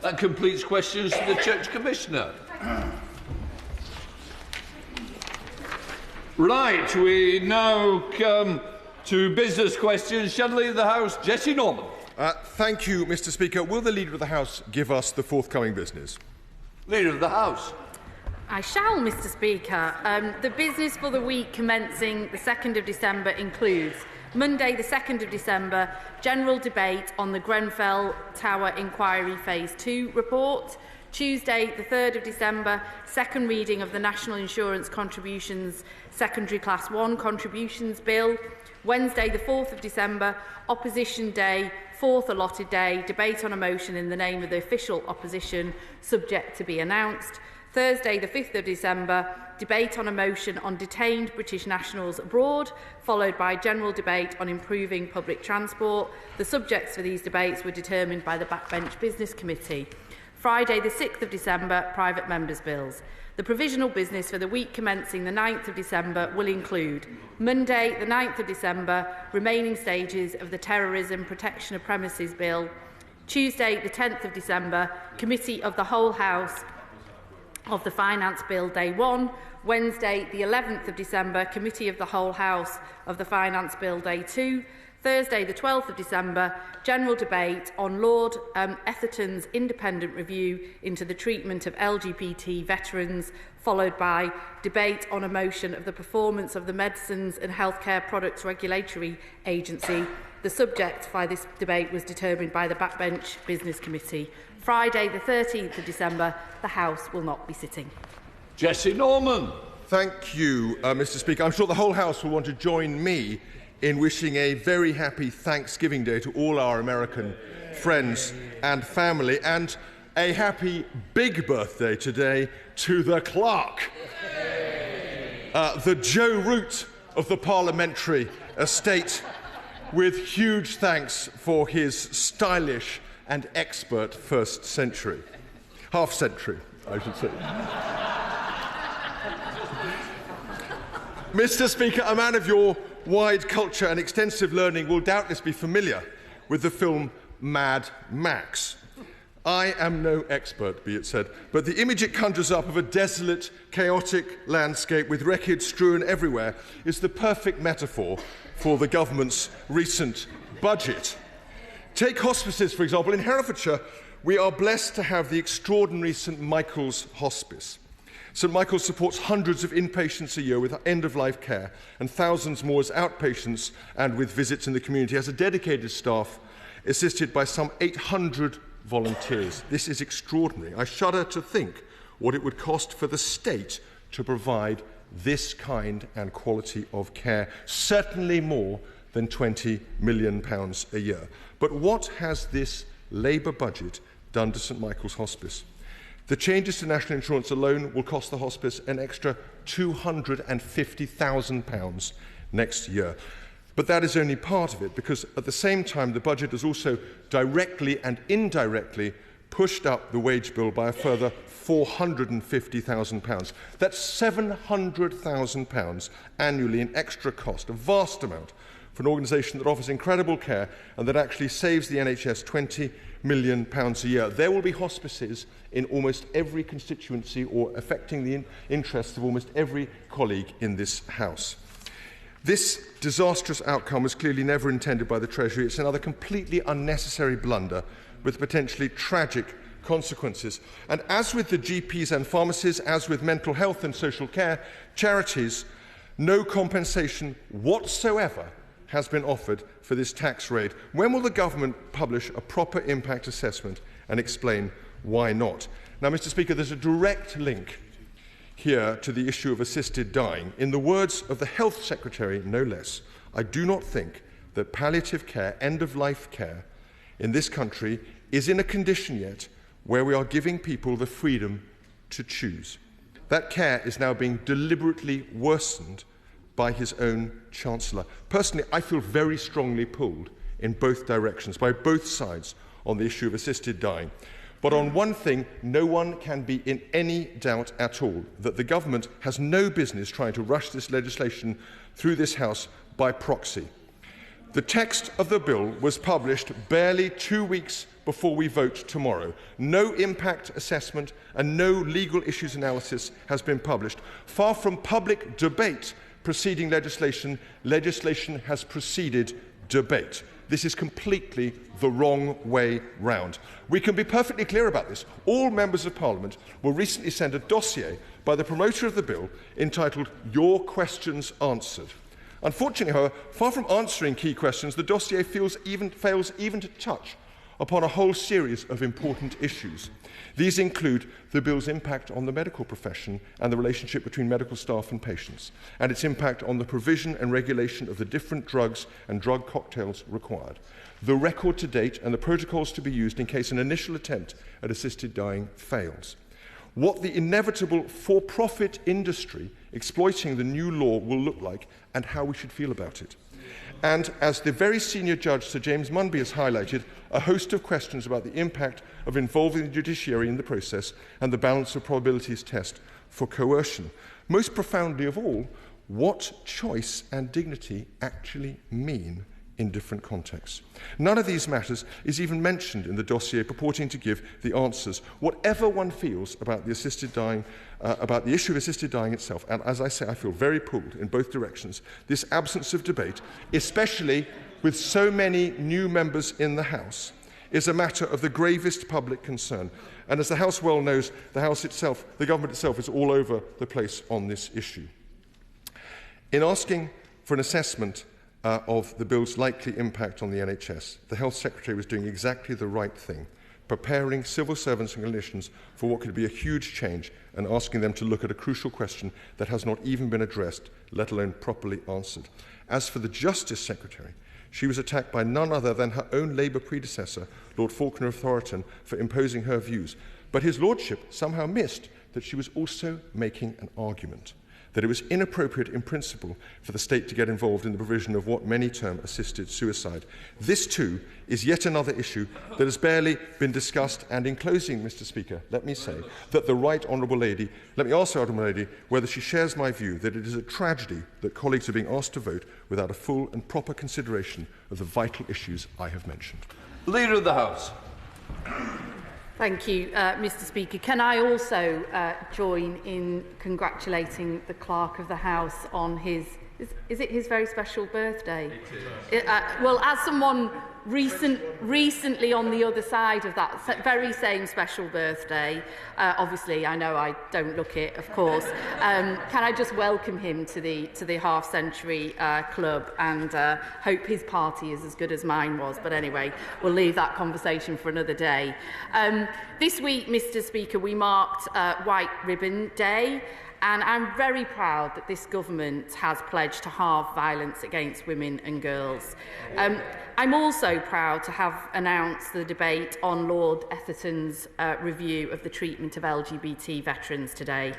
That completes questions to the Church Commissioner. Right, we now come to business questions. Shall Leader of the House, Jessie Norman. Thank you, Mr. Speaker. Will the Leader of the House give us the forthcoming business? Leader of the House. I shall, Mr. Speaker. The business for the week commencing the 2nd of December includes Monday, the 2nd of December, general debate on the Grenfell Tower Inquiry Phase 2 report. Tuesday, the 3rd of December, second reading of the National Insurance Contributions Secondary Class 1 Contributions Bill. Wednesday, the 4th of December, Opposition Day, fourth allotted day, debate on a motion in the name of the official opposition, subject to be announced. Thursday, the 5th of December, debate on a motion on detained British nationals abroad, followed by general debate on improving public transport. The subjects for these debates were determined by the Backbench Business Committee. Friday, the 6th of December, private members' bills. The provisional business for the week commencing the 9th of December will include Monday, the 9th of December, remaining stages of the Terrorism Protection of Premises Bill. Tuesday, the 10th of December, Committee of the Whole House of the Finance Bill Day 1. Wednesday, the 11th of December, Committee of the Whole House of the Finance Bill Day 2. Thursday, the 12th of December, general debate on Lord Etherton's independent review into the treatment of LGBT veterans, followed by debate on a motion of the performance of the Medicines and Healthcare Products Regulatory Agency. The subject for this debate was determined by the Backbench Business Committee. Friday, the 13th of December, the House will not be sitting. Jessie Norman. Thank you, Mr. Speaker. I'm sure the whole House will want to join me in wishing a very happy Thanksgiving Day to all our American friends and family, and a happy big birthday today to the clerk, the Joe Root of the parliamentary estate, with huge thanks for his stylish and expert half-century, I should say. Mr. Speaker, a man of your wide culture and extensive learning will doubtless be familiar with the film Mad Max. I am no expert, be it said, but the image it conjures up of a desolate, chaotic landscape with wreckage strewn everywhere is the perfect metaphor for the government's recent budget. Take hospices, for example. In Herefordshire, we are blessed to have the extraordinary St Michael's Hospice. St Michael's supports hundreds of inpatients a year with end-of-life care and thousands more as outpatients and with visits in the community. It has a dedicated staff assisted by some 800 volunteers. This is extraordinary. I shudder to think what it would cost for the state to provide this kind and quality of care, certainly more than £20 million a year. But what has this Labour budget done to St Michael's Hospice? The changes to national insurance alone will cost the hospice an extra £250,000 next year. But that is only part of it, because at the same time the budget has also directly and indirectly pushed up the wage bill by a further £450,000. That's £700,000 annually in extra cost, a vast amount for an organisation that offers incredible care and that actually saves the NHS £20 million a year. There will be hospices in almost every constituency or affecting the interests of almost every colleague in this House. This disastrous outcome was clearly never intended by the Treasury. It's another completely unnecessary blunder with potentially tragic consequences. And as with the GPs and pharmacies, as with mental health and social care charities, no compensation whatsoever has been offered for this tax raid. When will the government publish a proper impact assessment and explain why not? Now, Mr. Speaker, there's a direct link here to the issue of assisted dying. In the words of the Health Secretary, no less, I do not think that palliative care, end-of-life care, in this country is in a condition yet where we are giving people the freedom to choose. That care is now being deliberately worsened by his own Chancellor. Personally, I feel very strongly pulled in both directions, by both sides, on the issue of assisted dying. But on one thing, no one can be in any doubt at all, that the government has no business trying to rush this legislation through this House by proxy. The text of the bill was published barely 2 weeks before we vote tomorrow. No impact assessment and no legal issues analysis has been published. Far from public debate preceding legislation, legislation has preceded debate. This is completely the wrong way round. We can be perfectly clear about this. All members of Parliament were recently sent a dossier by the promoter of the bill entitled "Your Questions Answered." Unfortunately, however, far from answering key questions, the dossier fails even to touch upon a whole series of important issues. These include the bill's impact on the medical profession and the relationship between medical staff and patients, and its impact on the provision and regulation of the different drugs and drug cocktails required, the record to date and the protocols to be used in case an initial attempt at assisted dying fails, what the inevitable for-profit industry exploiting the new law will look like and how we should feel about it. And as the very senior judge, Sir James Munby, has highlighted, a host of questions about the impact of involving the judiciary in the process and the balance of probabilities test for coercion. Most profoundly of all, what choice and dignity actually mean in different contexts. None of these matters is even mentioned in the dossier purporting to give the answers, whatever one feels about the about the issue of assisted dying itself. And as I say, I feel very pulled in both directions. This absence of debate, especially with so many new members in the House, is a matter of the gravest public concern. And as the House well knows, the House itself, the government itself, is all over the place on this issue. In asking for an assessment of the bill's likely impact on the NHS, the Health Secretary was doing exactly the right thing, preparing civil servants and clinicians for what could be a huge change and asking them to look at a crucial question that has not even been addressed, let alone properly answered. As for the Justice Secretary, she was attacked by none other than her own Labour predecessor, Lord Falconer of Thoroton, for imposing her views. But his lordship somehow missed that she was also making an argument, that it was inappropriate in principle for the state to get involved in the provision of what many term assisted suicide. This too is yet another issue that has barely been discussed. And in closing, Mr. Speaker, let me say that let me ask the Honourable Lady whether she shares my view that it is a tragedy that colleagues are being asked to vote without a full and proper consideration of the vital issues I have mentioned. Leader of the House. Thank you, Mr. Speaker. Can I also join in congratulating the Clerk of the House on his, is it his very special birthday? Well, as someone recently on the other side of that very same special birthday, obviously I know I don't look it, of course, can I just welcome him to the half-century club and hope his party is as good as mine was. But anyway, we'll leave that conversation for another day. This week, Mr. Speaker, we marked White Ribbon Day, and I'm very proud that this government has pledged to halve violence against women and girls. I'm also proud to have announced the debate on Lord Etherton's review of the treatment of LGBT veterans today.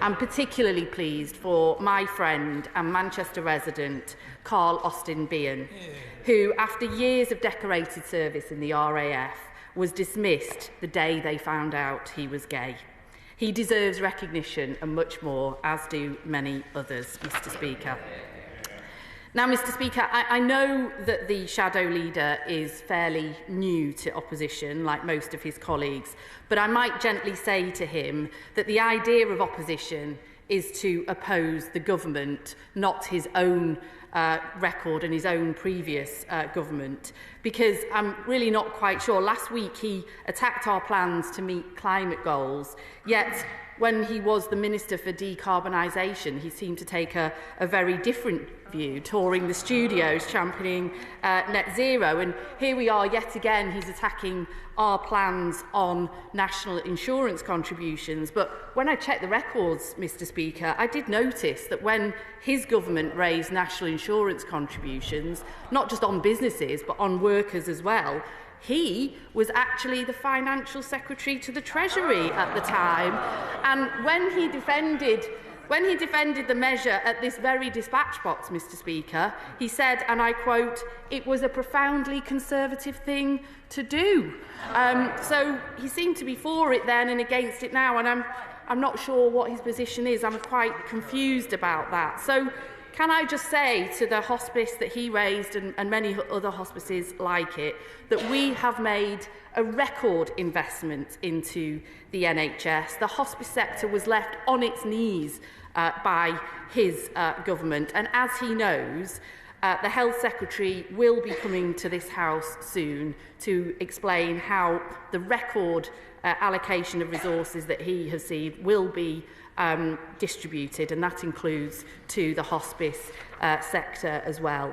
I'm particularly pleased for my friend and Manchester resident, Carl Austin Bean, who, after years of decorated service in the RAF, was dismissed the day they found out he was gay. He deserves recognition and much more, as do many others, Mr. Speaker. Now, Mr. Speaker, I know that the Shadow Leader is fairly new to opposition, like most of his colleagues, but I might gently say to him that the idea of opposition is to oppose the government, not his own record and his own previous government, because I'm really not quite sure. Last week he attacked our plans to meet climate goals, yet when he was the Minister for Decarbonisation, he seemed to take a very different view, touring the studios, championing net zero. And here we are yet again, he's attacking our plans on national insurance contributions. But when I checked the records, Mr. Speaker, I did notice that when his government raised national insurance contributions, not just on businesses, but on workers as well, he was actually the Financial Secretary to the Treasury at the time. And when he defended the measure at this very dispatch box, Mr. Speaker, he said, and I quote, "It was a profoundly conservative thing to do." So he seemed to be for it then and against it now, and I'm not sure what his position is. I'm quite confused about that. So can I just say to the hospice that he raised and many other hospices like it, that we have made a record investment into the NHS. The hospice sector was left on its knees by his government, and as he knows, the Health Secretary will be coming to this House soon to explain how the record allocation of resources that he has received will be distributed, and that includes to the hospice sector as well.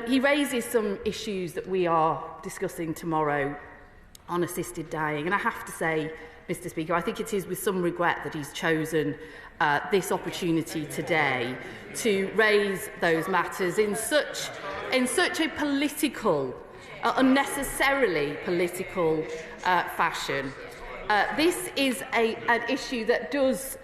He raises some issues that we are discussing tomorrow on assisted dying, and I have to say, Mr. Speaker, I think it is with some regret that he's chosen this opportunity today to raise those matters in such a political, unnecessarily political fashion. This is an issue that does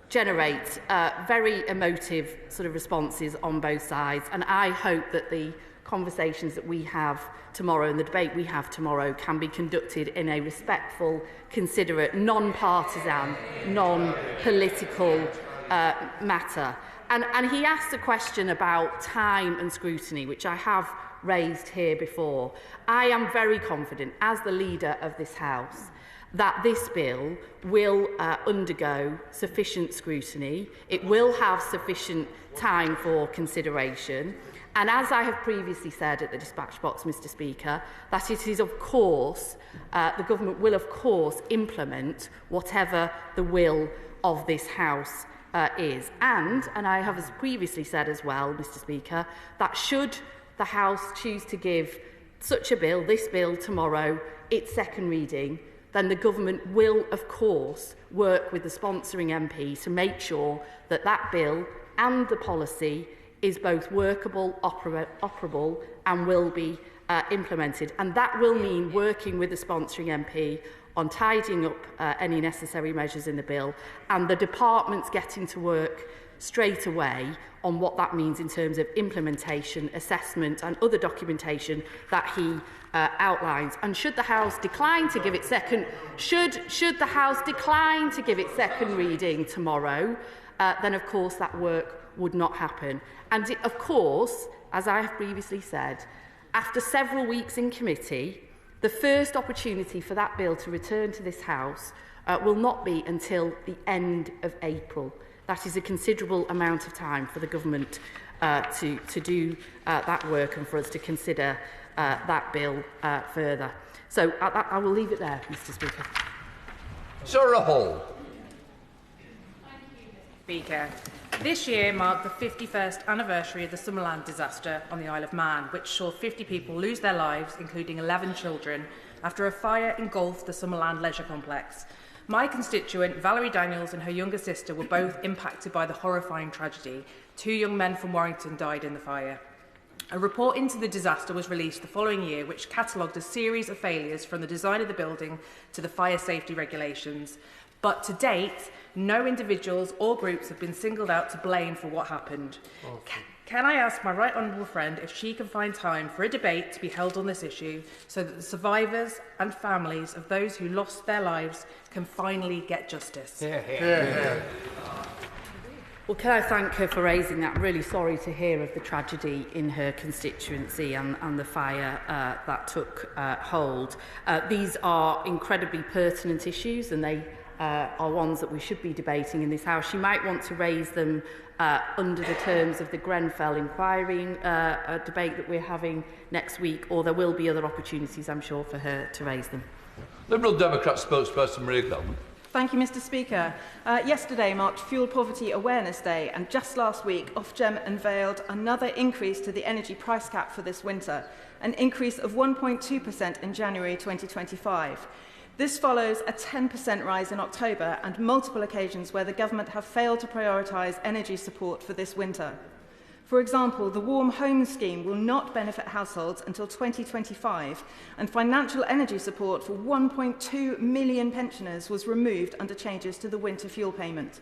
generate very emotive sort of responses on both sides, and I hope that the conversations that we have tomorrow and the debate we have tomorrow can be conducted in a respectful, considerate, non-partisan, non-political matter. And he asked a question about time and scrutiny, which I have raised here before. I am very confident, as the leader of this House, that this bill will undergo sufficient scrutiny. It will have sufficient time for consideration. And as I have previously said at the dispatch box, Mr. Speaker, that it is of course, the government will of course implement whatever the will of this House is. And I have previously said as well, Mr. Speaker, that should the House choose to give such a bill, this bill tomorrow, its second reading, then the government will of course work with the sponsoring MP to make sure that that bill and the policy is both workable, operable and will be implemented. And that will mean working with the sponsoring MP on tidying up any necessary measures in the bill, and the departments getting to work straight away on what that means in terms of implementation, assessment and other documentation that he outlines. And should the House decline to give its second reading tomorrow, then of course that work would not happen. And of course, as I have previously said, after several weeks in committee, the first opportunity for that bill to return to this House will not be until the end of April. That is a considerable amount of time for the government to do that work and for us to consider that bill further. So I will leave it there, Mr. Speaker. Sarah Hall. Speaker. This year marked the 51st anniversary of the Summerland disaster on the Isle of Man, which saw 50 people lose their lives, including 11 children, after a fire engulfed the Summerland leisure complex. My constituent, Valerie Daniels, and her younger sister were both impacted by the horrifying tragedy. 2 young men from Warrington died in the fire. A report into the disaster was released the following year, which catalogued a series of failures from the design of the building to the fire safety regulations. But to date, no individuals or groups have been singled out to blame for what happened. Can I ask my right honourable friend if she can find time for a debate to be held on this issue so that the survivors and families of those who lost their lives can finally get justice? Well, can I thank her for raising that? I'm really sorry to hear of the tragedy in her constituency and the fire that took hold. These are incredibly pertinent issues, and they are ones that we should be debating in this House. She might want to raise them under the terms of the Grenfell inquiry debate that we're having next week, or there will be other opportunities, I'm sure, for her to raise them. Liberal Democrat spokesperson Maria Goldman. Thank you, Mr. Speaker. Yesterday marked Fuel Poverty Awareness Day, and just last week, Ofgem unveiled another increase to the energy price cap for this winter, an increase of 1.2% in January 2025. This follows a 10% rise in October and multiple occasions where the government have failed to prioritise energy support for this winter. For example, the Warm Homes scheme will not benefit households until 2025, and financial energy support for 1.2 million pensioners was removed under changes to the winter fuel payment.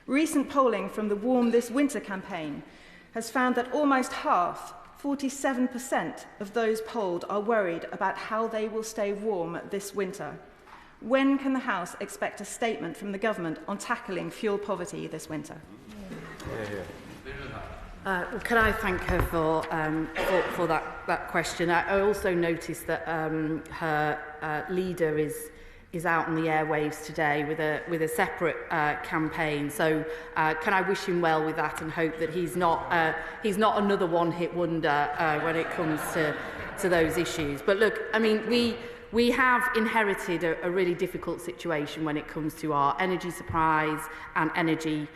Recent polling from the Warm This Winter campaign has found that almost half, 47% of those polled, are worried about how they will stay warm this winter. When can the House expect a statement from the government on tackling fuel poverty this winter? Well, can I thank her for that question? I also noticed that her leader is out on the airwaves today with a separate campaign. So can I wish him well with that and hope that he's not another one-hit wonder when it comes to those issues. But look, I mean, we have inherited a really difficult situation when it comes to our energy supplies and energy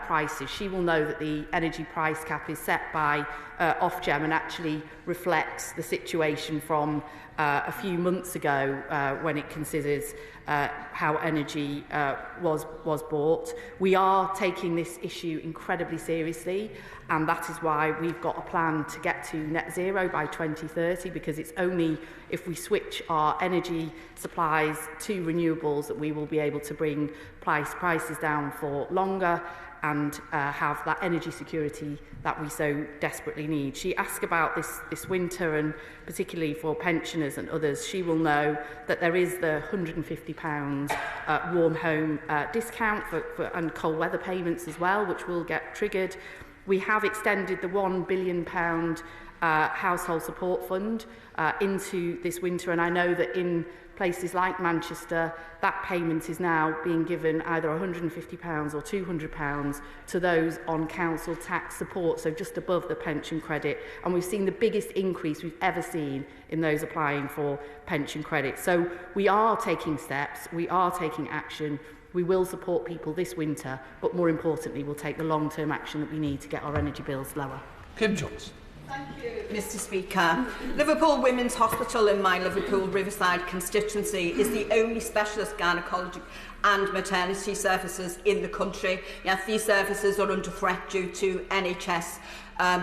prices. She will know that the energy price cap is set by Ofgem and actually reflects the situation from a few months ago when it considers how energy was bought. We are taking this issue incredibly seriously, and that is why we've got a plan to get to net zero by 2030, because it's only if we switch our energy supplies to renewables that we will be able to bring prices down for longer and have that energy security that we so desperately need. She asked about this winter, and particularly for pensioners and others. She will know that there is the £150 warm home discount and cold weather payments as well, which will get triggered. We have extended the £1 billion household support fund into this winter, and I know that in places like Manchester, that payment is now being given either £150 or £200 to those on council tax support, so just above the pension credit. And we've seen the biggest increase we've ever seen in those applying for pension credit. So we are taking steps, we are taking action. We will support people this winter, but more importantly, we'll take the long-term action that we need to get our energy bills lower. Kim Johnson. Thank you, Mr Speaker. Liverpool Women's Hospital in my Liverpool Riverside constituency is the only specialist gynaecology and maternity services in the country. Yet these services are under threat due to NHS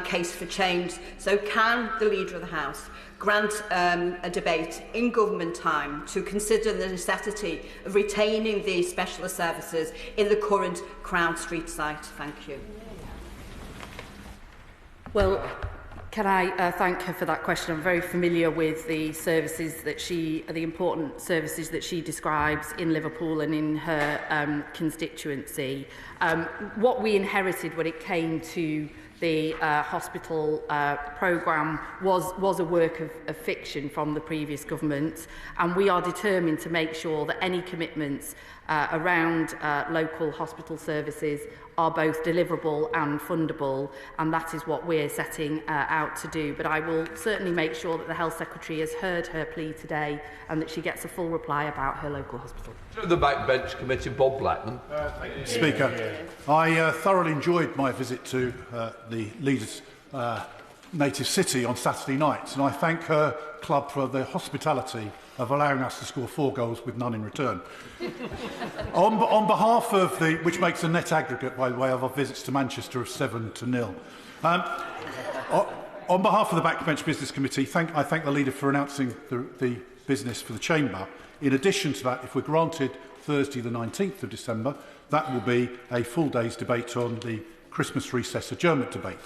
case for change. So can the Leader of the House grant a debate in government time to consider the necessity of retaining these specialist services in the current Crown Street site? Thank you. Well, can I thank her for that question? I'm very familiar with the services that the important services that she describes in Liverpool and in her constituency. What we inherited when it came to the hospital programme was a work of fiction from the previous government, and we are determined to make sure that any commitments around local hospital services are both deliverable and fundable, and that is what we're setting out to do. But I will certainly make sure that the Health Secretary has heard her plea today and that she gets a full reply about her local hospital. The Backbench Committee, Bob Blackman. Thank you, Speaker. I thoroughly enjoyed my visit to the Leader's native city on Saturday night, and I thank her club for the hospitality of allowing us to score 4 goals with none in return. on behalf of which makes a net aggregate, by the way, of our visits to Manchester of 7-0. On behalf of the Backbench Business Committee, I thank the Leader for announcing the business for the Chamber. In addition to that, if we're granted Thursday the 19th of December, that will be a full day's debate on the Christmas recess adjournment debate.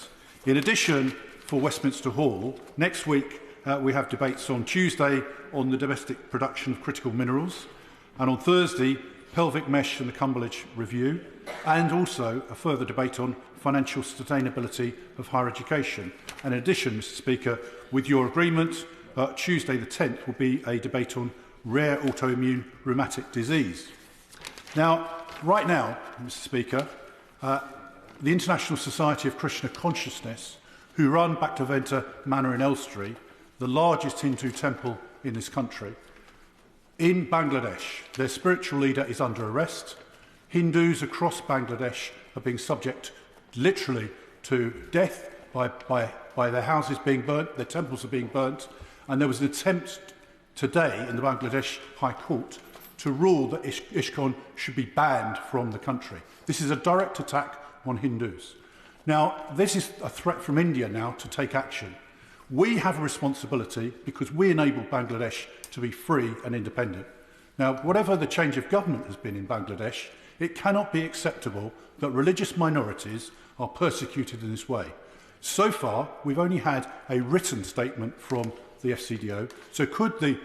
In addition, for Westminster Hall, next week we have debates on Tuesday on the domestic production of critical minerals, and on Thursday, pelvic mesh and the Cumberledge Review, and also a further debate on financial sustainability of higher education. And in addition, Mr Speaker, with your agreement, Tuesday the 10th will be a debate on rare autoimmune rheumatic disease. Now, right now, Mr Speaker, the International Society of Krishna Consciousness, who run Bhaktivinoda Manor in Elstree, the largest Hindu temple in this country, in Bangladesh, their spiritual leader is under arrest. Hindus across Bangladesh are being subject literally to death by their houses being burnt, their temples are being burnt, and there was an attempt today in the Bangladesh High Court to rule that ISKCON should be banned from the country. This is a direct attack on Hindus. Now, this is a threat from India now to take action. We have a responsibility because we enabled Bangladesh to be free and independent. Now, whatever the change of government has been in Bangladesh, it cannot be acceptable that religious minorities are persecuted in this way. So far, we've only had a written statement from the FCDO, so could the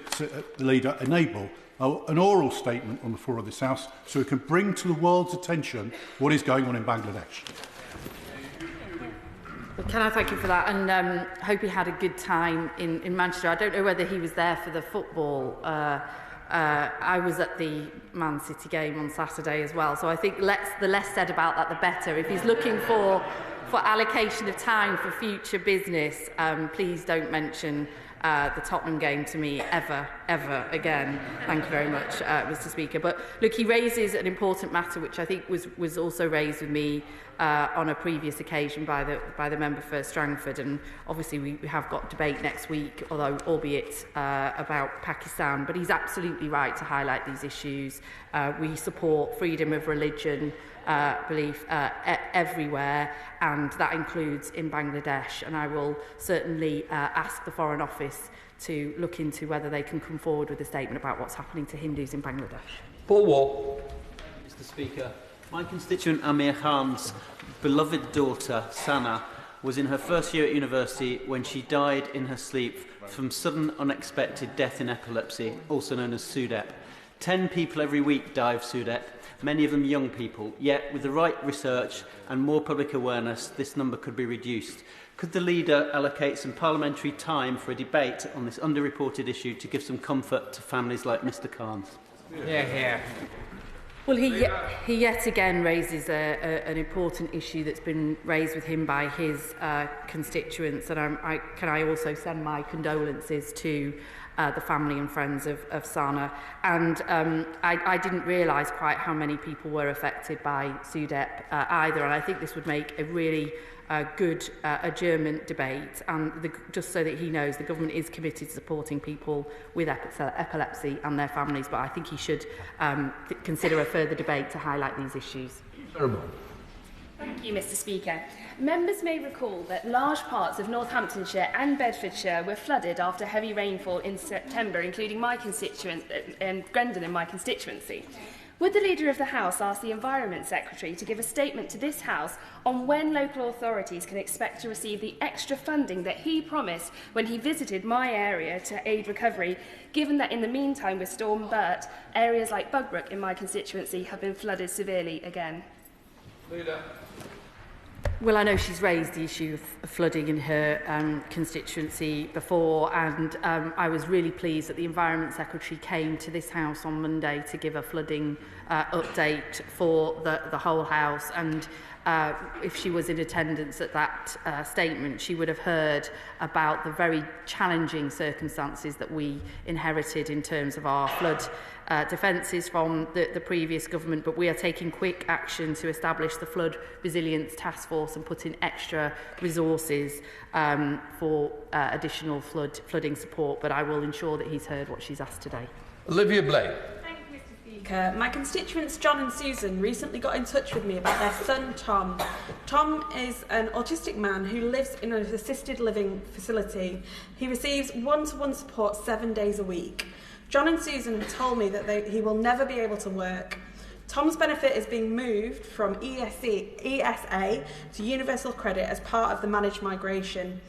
leader enable an oral statement on the floor of this House so we can bring to the world's attention what is going on in Bangladesh? Well, can I thank you for that, and hope he had a good time in Manchester. I don't know whether he was there for the football. I was at the Man City game on Saturday as well, so I think the less said about that, the better. If he's looking for allocation of time for future business, please don't mention the Tottenham game to me ever again. Thank you very much, Mr. Speaker. But look, he raises an important matter, which I think was also raised with me on a previous occasion by the member for Strangford, and obviously we have got debate next week, although albeit about Pakistan. But he's absolutely right to highlight these issues. We support freedom of religion, belief everywhere, and that includes in Bangladesh, and I will certainly ask the Foreign Office to look into whether they can come forward with a statement about what's happening to Hindus in Bangladesh. Paul. Mr. Speaker, my constituent Amir Khan's beloved daughter Sana was in her first year at university when she died in her sleep from sudden unexpected death in epilepsy, also known as SUDEP. 10 people every week die of SUDEP, many of them young people, yet with the right research and more public awareness, this number could be reduced. Could the leader allocate some parliamentary time for a debate on this underreported issue to give some comfort to families like Mr. Khan's? Yeah. Well, he yet again raises an important issue that's been raised with him by his constituents, and can I also send my condolences to the family and friends of Sana. And I didn't realise quite how many people were affected by SUDEP either, and I think this would make a really good adjournment debate, and just so that he knows the government is committed to supporting people with epilepsy and their families, but I think he should consider a further debate to highlight these issues. Thank you, Mr. Speaker. Members may recall that large parts of Northamptonshire and Bedfordshire were flooded after heavy rainfall in September, including my constituent and Grendon in my constituency. Would the Leader of the House ask the Environment Secretary to give a statement to this House on when local authorities can expect to receive the extra funding that he promised when he visited my area to aid recovery, given that in the meantime with Storm Bert, areas like Bugbrook in my constituency have been flooded severely again? Leader. Well, I know she's raised the issue of flooding in her constituency before, and I was really pleased that the Environment Secretary came to this House on Monday to give a flooding update for the whole House, and if she was in attendance at that statement, she would have heard about the very challenging circumstances that we inherited in terms of our flood defences from the previous government, but we are taking quick action to establish the Flood Resilience Task Force and put in extra resources for additional flooding support, but I will ensure that he's heard what she's asked today. Olivia Blake. My constituents John and Susan recently got in touch with me about their son Tom. Tom is an autistic man who lives in an assisted living facility. He receives one-to-one support 7 days a week. John and Susan have told me that he will never be able to work. Tom's benefit is being moved from ESA to Universal Credit as part of the managed migration.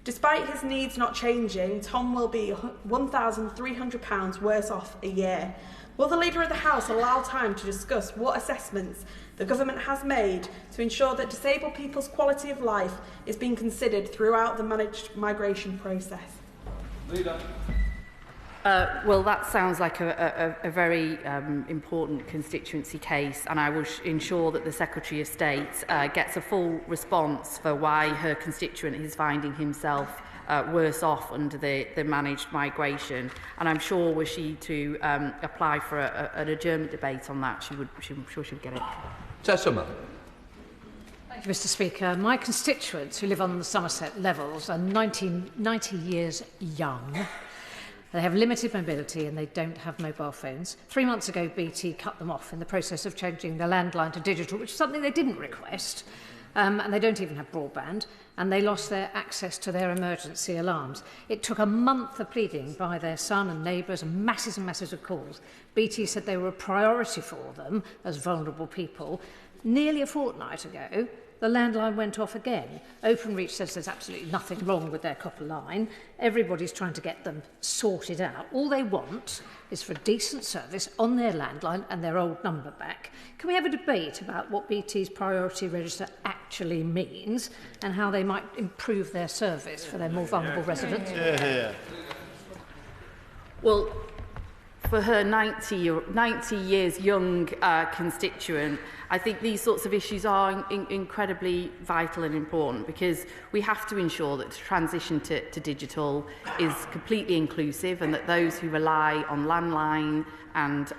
Despite his needs not changing, Tom will be £1,300 worse off a year. Will the Leader of the House allow time to discuss what assessments the government has made to ensure that disabled people's quality of life is being considered throughout the managed migration process? Leader. Well, that sounds like a very important constituency case, and I will ensure that the Secretary of State gets a full response for why her constituent is finding himself worse off under the managed migration. And I'm sure were she to apply for an adjournment debate on that, I'm sure she would get it. Tessima. Thank you, Mr. Speaker. My constituents who live on the Somerset levels are 90 years young. They have limited mobility and they don't have mobile phones. 3 months ago, BT cut them off in the process of changing their landline to digital, which is something they didn't request. And they don't even have broadband, and they lost their access to their emergency alarms. It took a month of pleading by their son and neighbours and masses of calls. BT said they were a priority for them as vulnerable people. Nearly a fortnight ago, the landline went off again. Openreach says there's absolutely nothing wrong with their copper line. Everybody's trying to get them sorted out. All they want is for a decent service on their landline and their old number back. Can we have a debate about what BT's priority register actually actually means and how they might improve their service for their more vulnerable residents? Well, for her 90 years young constituent, I think these sorts of issues are incredibly vital and important, because we have to ensure that the transition to digital is completely inclusive, and that those who rely on landline and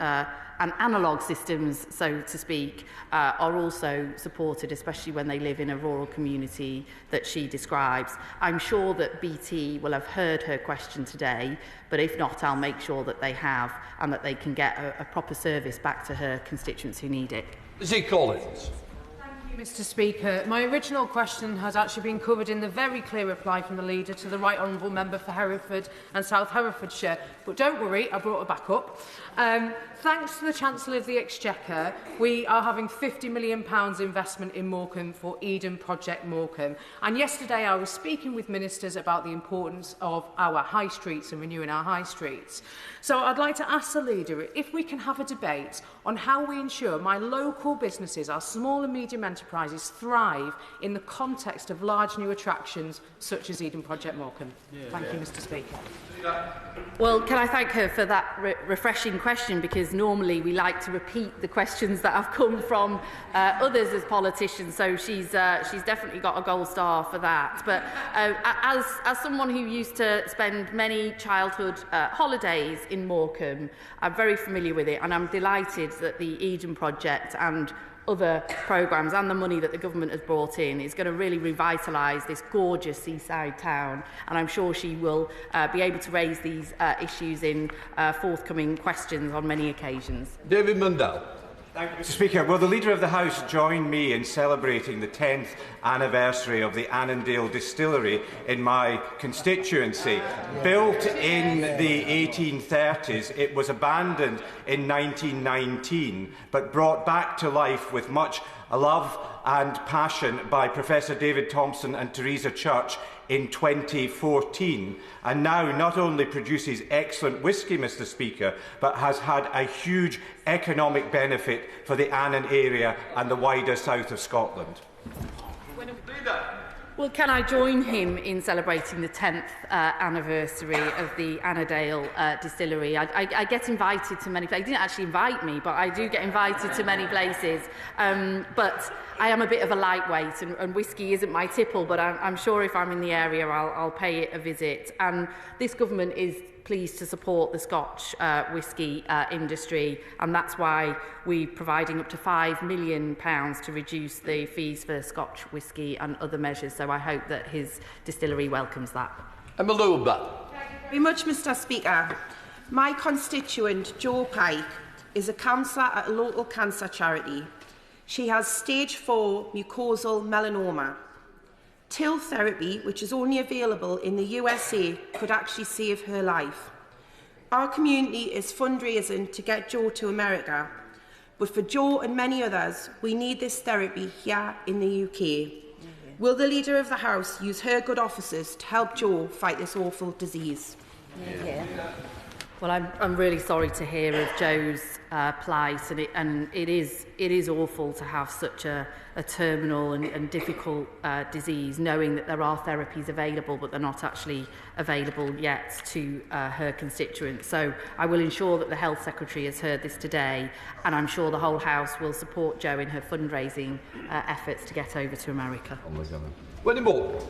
analogue systems, so to speak, are also supported, especially when they live in a rural community that she describes. I'm sure that BT will have heard her question today, but if not, I'll make sure that they have, and that they can get a proper service back to her constituents who need it. Lizzie Collins. Mr Speaker, my original question has actually been covered in the very clear reply from the Leader to the Right Honourable Member for Hereford and South Herefordshire. But don't worry, I brought it back up. Thanks to the Chancellor of the Exchequer, we are having £50 million investment in Morecambe for Eden Project Morecambe. And yesterday I was speaking with ministers about the importance of our high streets and renewing our high streets. So I'd like to ask the Leader if we can have a debate on how we ensure my local businesses, our small and medium enterprises, thrive in the context of large new attractions such as Eden Project Morecambe. Thank you, Mr Speaker. Well, can I thank her for that refreshing question, because normally we like to repeat the questions that have come from others as politicians, so she's definitely got a gold star for that. But as someone who used to spend many childhood holidays in Morecambe, I'm very familiar with it, and I'm delighted that the Eden Project and other programmes and the money that the government has brought in is going to really revitalise this gorgeous seaside town, and I'm sure she will be able to raise these issues in forthcoming questions on many occasions. David Mundell. Thank you, Mr Speaker. Will the Leader of the House join me in celebrating the 10th anniversary of the Annandale Distillery in my constituency? Built in the 1830s, it was abandoned in 1919, but brought back to life with much love and passion by Professor David Thompson and Teresa Church in 2014, and now not only produces excellent whisky, Mr Speaker, but has had a huge economic benefit for the Annan area and the wider south of Scotland. Well, can I join him in celebrating the 10th anniversary of the Annandale distillery? I get invited to many places. He didn't actually invite me, but I do get invited to many places. But I am a bit of a lightweight, and whisky isn't my tipple, but I'm sure if I'm in the area, I'll pay it a visit. And this government is pleased to support the Scotch whisky industry, and that's why we're providing up to £5 million to reduce the fees for Scotch whisky and other measures, so I hope that his distillery welcomes that. Emma Lulba. Thank you very much, Mr Speaker. My constituent, Jo Pike, is a counsellor at a local cancer charity. She has stage 4 mucosal melanoma. TIL therapy, which is only available in the USA, could actually save her life. Our community is fundraising to get Jo to America, but for Jo and many others, we need this therapy here in the UK. Will the Leader of the House use her good offices to help Jo fight this awful disease? Well, I'm really sorry to hear of Jo's plight, and it is awful to have such a terminal and difficult disease, knowing that there are therapies available, but they're not actually available yet to her constituents. So I will ensure that the Health Secretary has heard this today, and I'm sure the whole House will support Jo in her fundraising efforts to get over to America. Wendy Moore.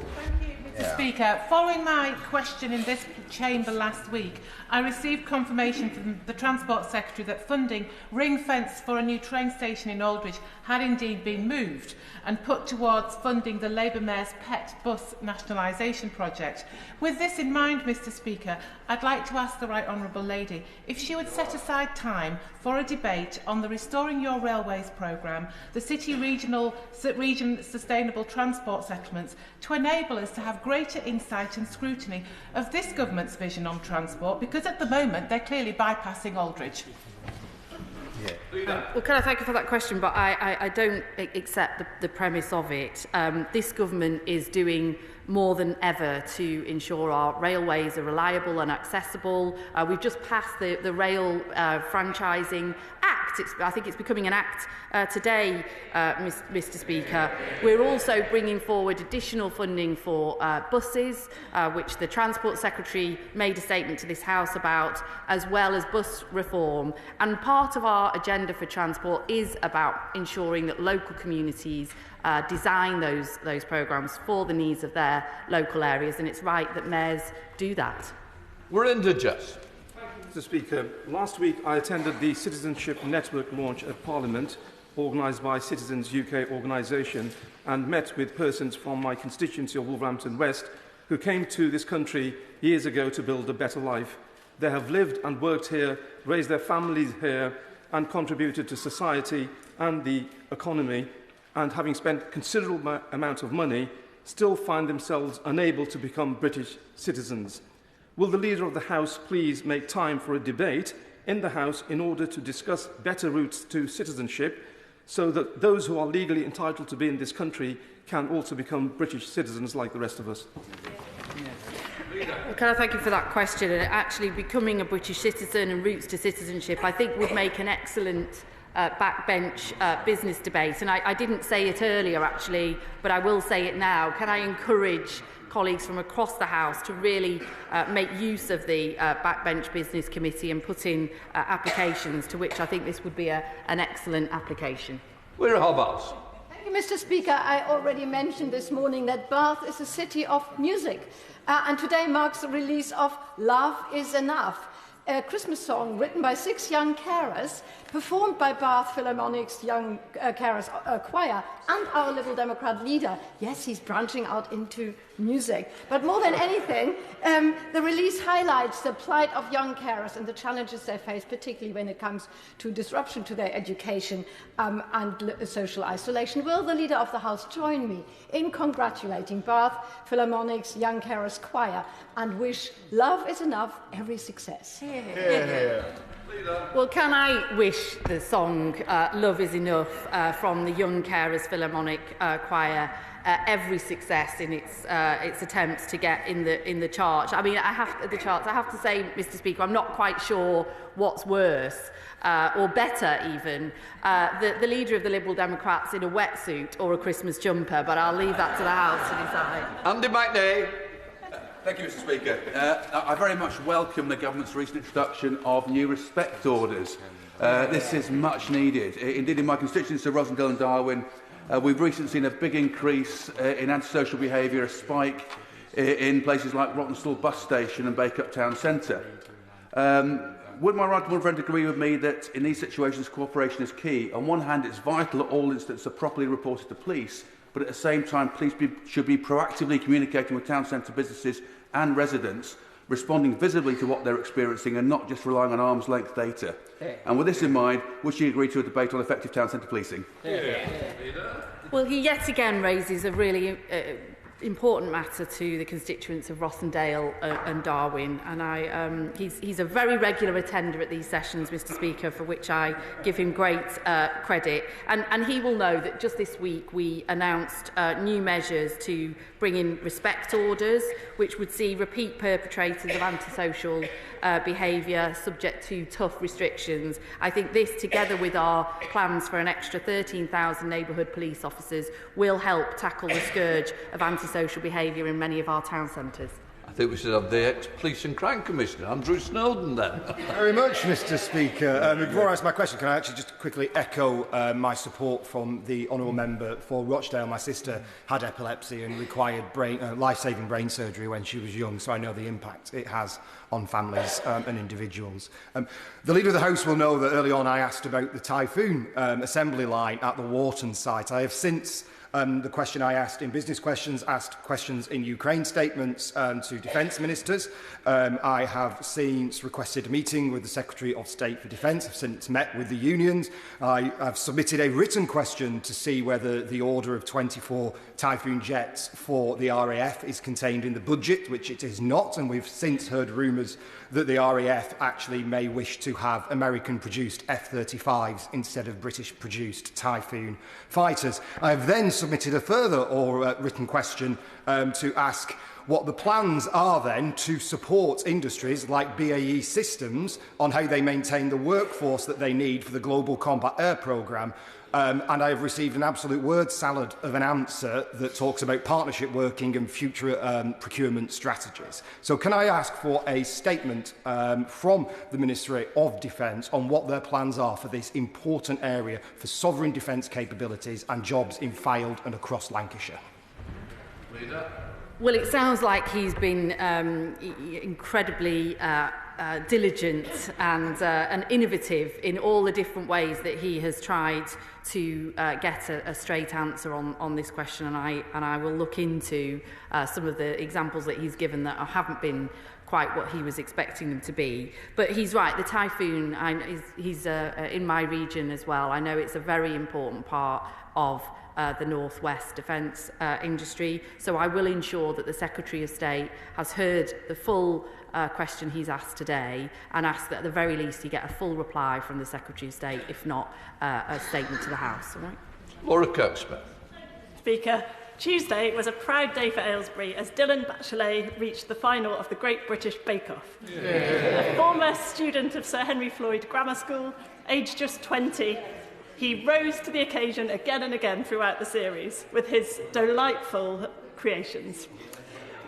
Mr Speaker, following my question in this chamber last week, I received confirmation from the Transport Secretary that funding ring-fence for a new train station in Aldridge had indeed been moved and put towards funding the Labour Mayor's pet bus nationalisation project. With this in mind, Mr Speaker, I'd like to ask the Right Honourable Lady if she would set aside time for a debate on the Restoring Your Railways programme, the City Region Sustainable Transport Settlements, to enable us to have greater insight and scrutiny of this government's vision on transport, because at the moment they're clearly bypassing Aldridge. Well, can I thank you for that question, but I don't accept the premise of it. This government is doing more than ever to ensure our railways are reliable and accessible. We've just passed the Rail Franchising Act, act. I think it's becoming an act today, Mr Speaker. We're also bringing forward additional funding for buses, which the Transport Secretary made a statement to this House about, as well as bus reform. And part of our agenda for transport is about ensuring that local communities design those programmes for the needs of their local areas, and it's right that mayors do that. We're into just. Mr Speaker, last week I attended the Citizenship Network launch at Parliament, organised by Citizens UK organisation, and met with persons from my constituency of Wolverhampton West who came to this country years ago to build a better life. They have lived and worked here, raised their families here, and contributed to society and the economy, and having spent considerable amount of money, still find themselves unable to become British citizens. Will the Leader of the House please make time for a debate in the House in order to discuss better routes to citizenship, so that those who are legally entitled to be in this country can also become British citizens like the rest of us? Well, can I thank you for that question? And actually, becoming a British citizen and routes to citizenship, I think, would make an excellent backbench business debate. And I didn't say it earlier, actually, but I will say it now. Can I encourage colleagues from across the House to really make use of the Backbench Business Committee and put in applications, to which I think this would be an excellent application. We're Hobbs. Thank you, Mr Speaker. I already mentioned this morning that Bath is a city of music, and today marks the release of Love Is Enough, a Christmas song written by 6 young carers, performed by Bath Philharmonic's Young Carers Choir and our Liberal Democrat leader. Yes, he's branching out into music. But more than anything, the release highlights the plight of young carers and the challenges they face, particularly when it comes to disruption to their education and social isolation. Will the Leader of the House join me in congratulating Bath Philharmonic's Young Carers Choir and wish Love Is Enough every success? Well, can I wish the song Love Is Enough from the Young Carers Philharmonic Choir every success in its attempts to get in the charts. I mean, I have to say, Mr Speaker, I'm not quite sure what's worse or better even, the leader of the Liberal Democrats in a wetsuit or a Christmas jumper, but I'll leave that to the House to decide. Andy McNay. Thank you, Mr Speaker. I very much welcome the Government's recent introduction of new respect orders. This is much needed. Indeed, in my constituency of Rochdale and Darwin, we've recently seen a big increase in antisocial behaviour, a spike in places like Rochdale bus station and Bacup town centre. Would my right honourable friend agree with me that in these situations cooperation is key? On one hand, it's vital that all incidents are properly reported to police, but at the same time, police should be proactively communicating with town centre businesses and residents, responding visibly to what they're experiencing and not just relying on arm's length data. And with this in mind, would she agree to a debate on effective town centre policing? Well, he yet again raises a really important matter to the constituents of Rossendale and Darwin, and he's a very regular attender at these sessions, Mr Speaker, for which I give him great credit. And he will know that just this week we announced new measures to bring in respect orders, which would see repeat perpetrators of antisocial behaviour subject to tough restrictions. I think this, together with our plans for an extra 13,000 neighbourhood police officers, will help tackle the scourge of antisocial behaviour in many of our town centres. I think we should have the ex-police and crime commissioner, Andrew Snowden, then. Very much, Mr Speaker. Before I ask my question, can I actually just quickly echo my support from the honourable member for Rochdale. My sister had epilepsy and required life-saving brain surgery when she was young, so I know the impact it has on families and individuals. The Leader of the House will know that early on I asked about the typhoon assembly line at the Warrington site. I have since the question I asked in business questions, asked questions in Ukraine statements to defence ministers. I have since requested a meeting with the Secretary of State for Defence. I've since met with the unions. I have submitted a written question to see whether the order of 24 Typhoon jets for the RAF is contained in the budget, which it is not, and we've since heard rumours that the RAF actually may wish to have American-produced F-35s instead of British-produced Typhoon fighters. I have then submitted a further written question to ask what the plans are then to support industries like BAE Systems on how they maintain the workforce that they need for the Global Combat Air Programme. And I have received an absolute word salad of an answer that talks about partnership working and future procurement strategies. So can I ask for a statement from the Ministry of Defence on what their plans are for this important area for sovereign defence capabilities and jobs in Fylde and across Lancashire? Leader. Well, it sounds like he's been incredibly diligent and innovative in all the different ways that he has tried to get a straight answer on this question, and I will look into some of the examples that he's given that haven't been quite what he was expecting them to be. But he's right, the typhoon, he's in my region as well. I know it's a very important part of the North West defence industry, so I will ensure that the Secretary of State has heard the full question he's asked today, and ask that at the very least he get a full reply from the Secretary of State, if not a statement to the House. All right? Laura Kirksmith. Speaker, Tuesday was a proud day for Aylesbury as Dylan Bachelet reached the final of the Great British Bake Off. A former student of Sir Henry Floyd Grammar School, aged just 20, he rose to the occasion again and again throughout the series with his delightful creations.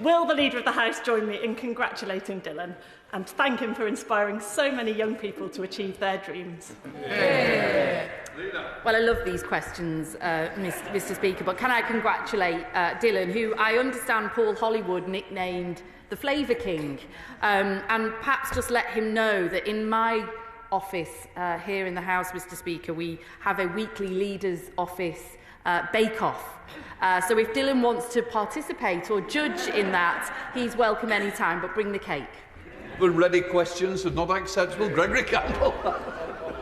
Will the Leader of the House join me in congratulating Dylan and thank him for inspiring so many young people to achieve their dreams? Yeah. Well, I love these questions, Mr. Speaker, but can I congratulate Dylan, who I understand Paul Hollywood nicknamed the Flavour King, and perhaps just let him know that in my office here in the House, Mr. Speaker, we have a weekly Leaders' Office bake-off. So if Dylan wants to participate or judge in that, he's welcome any time, but bring the cake. The ready questions are not acceptable. Gregory Campbell.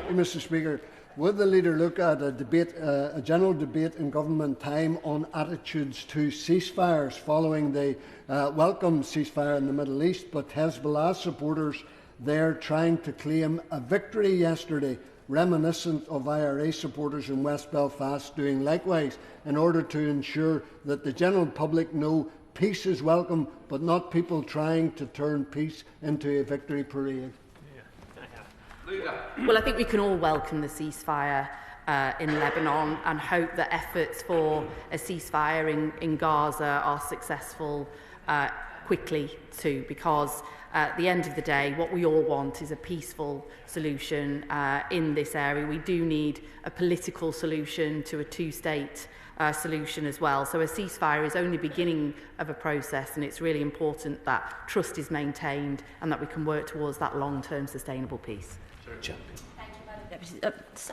Mr. Speaker, would the Leader look at a debate, a general debate in government time on attitudes to ceasefires following the welcome ceasefire in the Middle East, but Hezbollah supporters there trying to claim a victory yesterday, reminiscent of IRA supporters in West Belfast doing likewise, in order to ensure that the general public know peace is welcome, but not people trying to turn peace into a victory parade? Well, I think we can all welcome the ceasefire in Lebanon and hope that efforts for a ceasefire in Gaza are successful quickly too, because at the end of the day, what we all want is a peaceful solution in this area. We do need a political solution to a two-state solution as well. So a ceasefire is only the beginning of a process, and it's really important that trust is maintained and that we can work towards that long-term sustainable peace.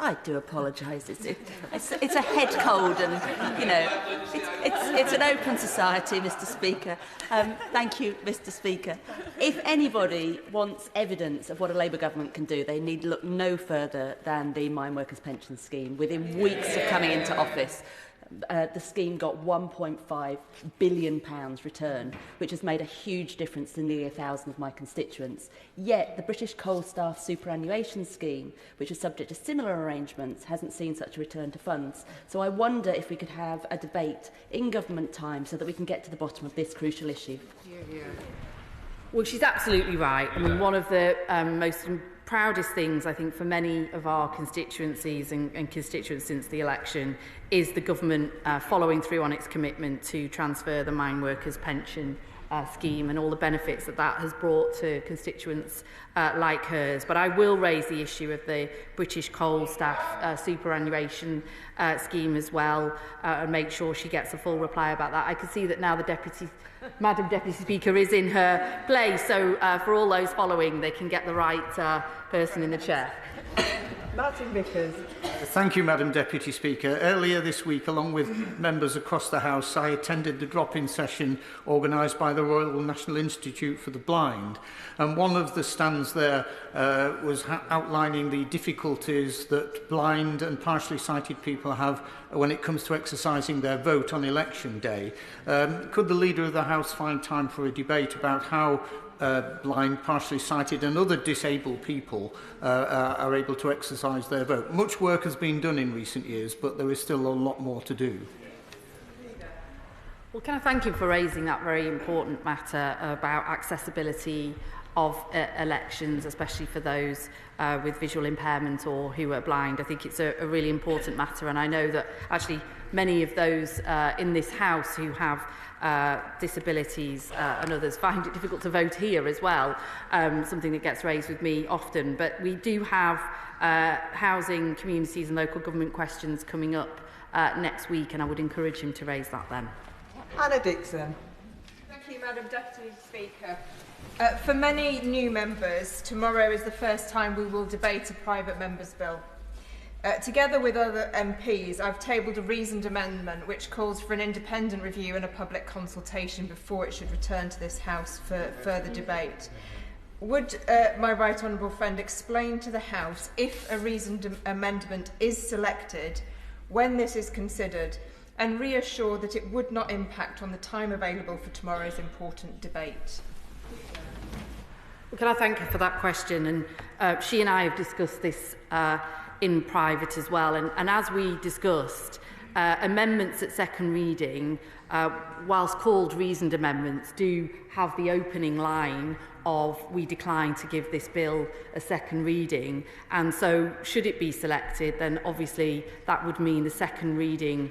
I do apologise. It's a head cold, and you know, it's an open society, Mr. Speaker. Thank you, Mr. Speaker. If anybody wants evidence of what a Labour government can do, they need look no further than the Mine Workers Pension Scheme. Within weeks of coming into office, the scheme got £1.5 billion returned, which has made a huge difference to nearly 1,000 of my constituents. Yet the British Coal Staff Superannuation Scheme, which is subject to similar arrangements, hasn't seen such a return to funds. So I wonder if we could have a debate in government time so that we can get to the bottom of this crucial issue. Well, she's absolutely right. I mean, one of the most proudest things, I think, for many of our constituencies and constituents since the election is the government following through on its commitment to transfer the mine workers' pension scheme and all the benefits that that has brought to constituents like hers. But I will raise the issue of the British Coal Staff Superannuation scheme as well and make sure she gets a full reply about that. I can see that now the Madam Deputy Speaker is in her place, so for all those following, they can get the right person in the chair. Martin Vickers. Thank you, Madam Deputy Speaker. Earlier this week, along with members across the House, I attended the drop-in session organised by the Royal National Institute for the Blind. And one of the stands there was outlining the difficulties that blind and partially sighted people have when it comes to exercising their vote on election day. Could the Leader of the House find time for a debate about how blind, partially sighted and other disabled people are able to exercise their vote? Much work has been done in recent years, but there is still a lot more to do. Well, can I thank you for raising that very important matter about accessibility of elections, especially for those with visual impairment or who are blind. I think it's a really important matter, and I know that actually many of those in this House who have disabilities and others find it difficult to vote here as well, something that gets raised with me often. But we do have housing, communities and local government questions coming up next week, and I would encourage him to raise that then. Anna Dixon. Thank you, Madam Deputy Speaker. For many new members, tomorrow is the first time we will debate a private member's bill. Together with other MPs, I've tabled a reasoned amendment which calls for an independent review and a public consultation before it should return to this House for further debate. Would my right honourable friend explain to the House if a reasoned amendment is selected, when this is considered, and reassure that it would not impact on the time available for tomorrow's important debate? Well, can I thank her for that question? And she and I have discussed this in private as well. And as we discussed, amendments at second reading, whilst called reasoned amendments, do have the opening line of "we decline to give this bill a second reading." And so should it be selected, then obviously that would mean the second reading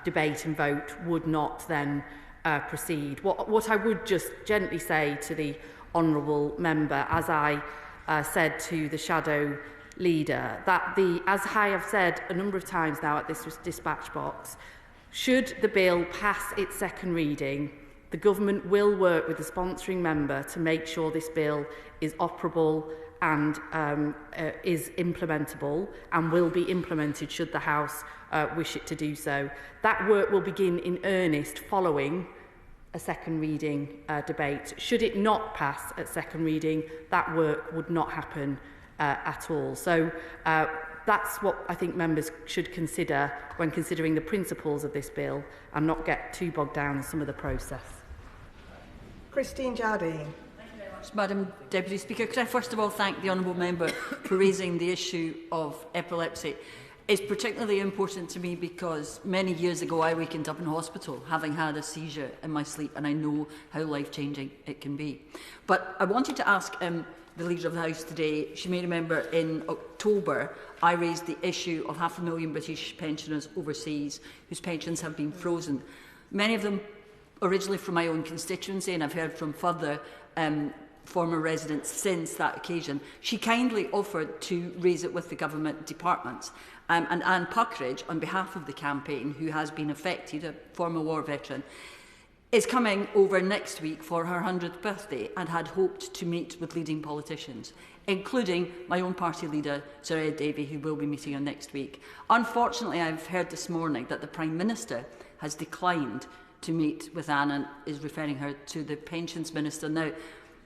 debate and vote would not then proceed. What I would just gently say to the honourable member, as I said to the shadow leader, that as I have said a number of times now at this dispatch box, should the bill pass its second reading, the government will work with the sponsoring member to make sure this bill is operable and is implementable and will be implemented should the House wish it to do so. That work will begin in earnest following a second reading debate. Should it not pass at second reading, that work would not happen at all. So that's what I think members should consider when considering the principles of this bill and not get too bogged down in some of the process. Christine Jardine. Madam Deputy Speaker, could I first of all thank the honourable member for raising the issue of epilepsy. It's particularly important to me because many years ago I wakened up in hospital having had a seizure in my sleep, and I know how life-changing it can be. But I wanted to ask the Leader of the House today. She may remember in October I raised the issue of 500,000 British pensioners overseas whose pensions have been frozen. Many of them originally from my own constituency, and I've heard from further former residents since that occasion. She kindly offered to raise it with the government departments. And Anne Puckridge, on behalf of the campaign, who has been affected, a former war veteran, is coming over next week for her 100th birthday and had hoped to meet with leading politicians, including my own party leader, Sir Ed Davey, who will be meeting her next week. Unfortunately, I've heard this morning that the Prime Minister has declined to meet with Anne and is referring her to the Pensions Minister. Now,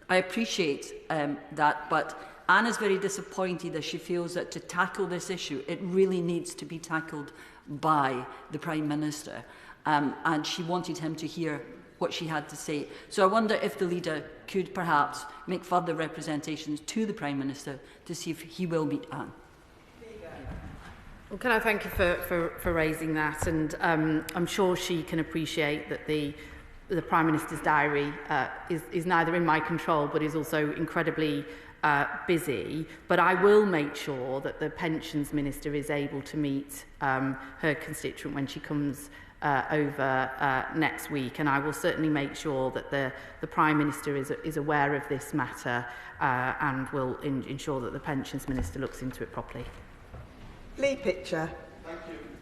I appreciate that, but Anne is very disappointed as she feels that to tackle this issue, it really needs to be tackled by the Prime Minister. And she wanted him to hear what she had to say. So I wonder if the leader could perhaps make further representations to the Prime Minister to see if he will meet Anne. Well, can I thank you for raising that? And I'm sure she can appreciate that the Prime Minister's diary is neither in my control but is also incredibly busy. But I will make sure that the Pensions Minister is able to meet her constituent when she comes over next week, and I will certainly make sure that the Prime Minister is aware of this matter and will ensure that the Pensions Minister looks into it properly. Leadbeater.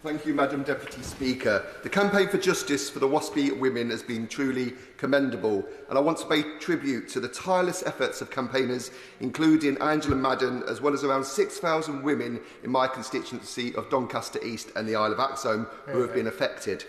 Thank you, Madam Deputy Speaker. The campaign for justice for the WASPI women has been truly commendable, and I want to pay tribute to the tireless efforts of campaigners, including Angela Madden, as well as around 6,000 women in my constituency of Doncaster East and the Isle of Axholme who have been affected.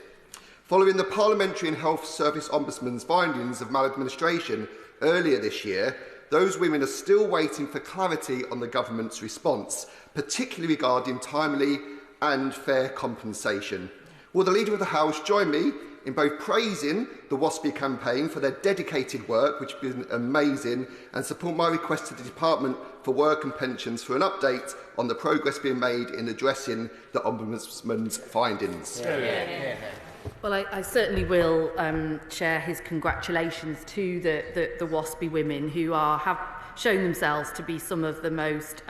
Following the Parliamentary and Health Service Ombudsman's findings of maladministration earlier this year, those women are still waiting for clarity on the government's response, particularly regarding timely and fair compensation. Will the Leader of the House join me in both praising the WASPI campaign for their dedicated work, which has been amazing, and support my request to the Department for Work and Pensions for an update on the progress being made in addressing the Ombudsman's findings? Well, I certainly will share his congratulations to the WASPI women who have shown themselves to be some of the most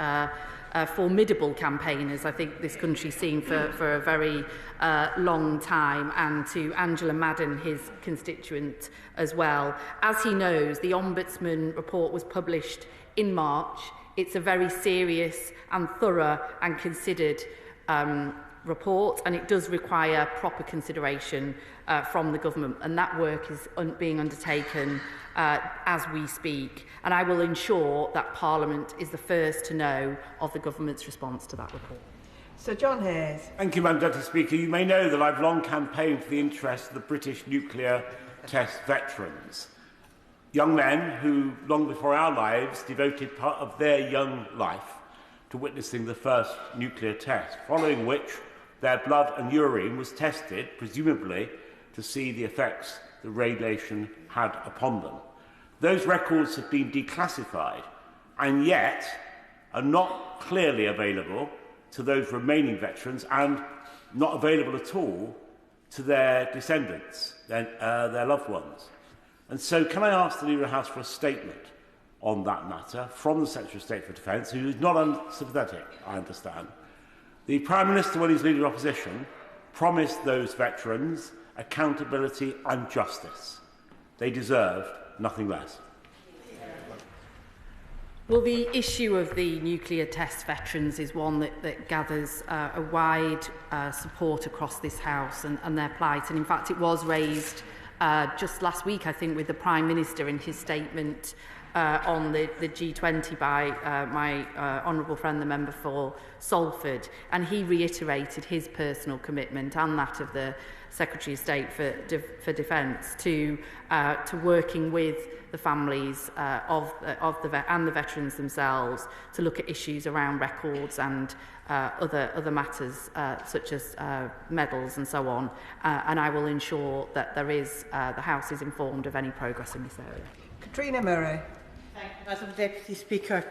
formidable campaigners I think this country's seen for a very long time, and to Angela Madden, his constituent, as well. As he knows, the Ombudsman report was published in March. It's a very serious and thorough and considered report, and it does require proper consideration from the government, and that work is being undertaken as we speak, and I will ensure that Parliament is the first to know of the government's response to that report. Sir John Hayes. Thank you, Madam Deputy Speaker. You may know that I've long campaigned for the interests of the British nuclear test veterans. Young men who, long before our lives, devoted part of their young life to witnessing the first nuclear test, following which their blood and urine was tested, presumably, to see the effects the radiation had upon them. Those records have been declassified and yet are not clearly available to those remaining veterans, and not available at all to their descendants, their loved ones. And so can I ask the Leader of the House for a statement on that matter from the Secretary of State for Defence, who is not unsympathetic, I understand. The Prime Minister, when he was Leader of Opposition, promised those veterans accountability and justice. They deserved nothing less. Well, the issue of the nuclear test veterans is one that gathers a wide support across this House and their plight. And in fact, it was raised just last week, I think, with the Prime Minister in his statement on the G20 by my honourable friend, the member for Salford. And he reiterated his personal commitment and that of the Secretary of State for Defence to working with the families and the veterans themselves to look at issues around records and other matters such as medals and so on. And I will ensure that the House is informed of any progress in this area. Katrina Murray. Thank you, Madam Deputy Speaker.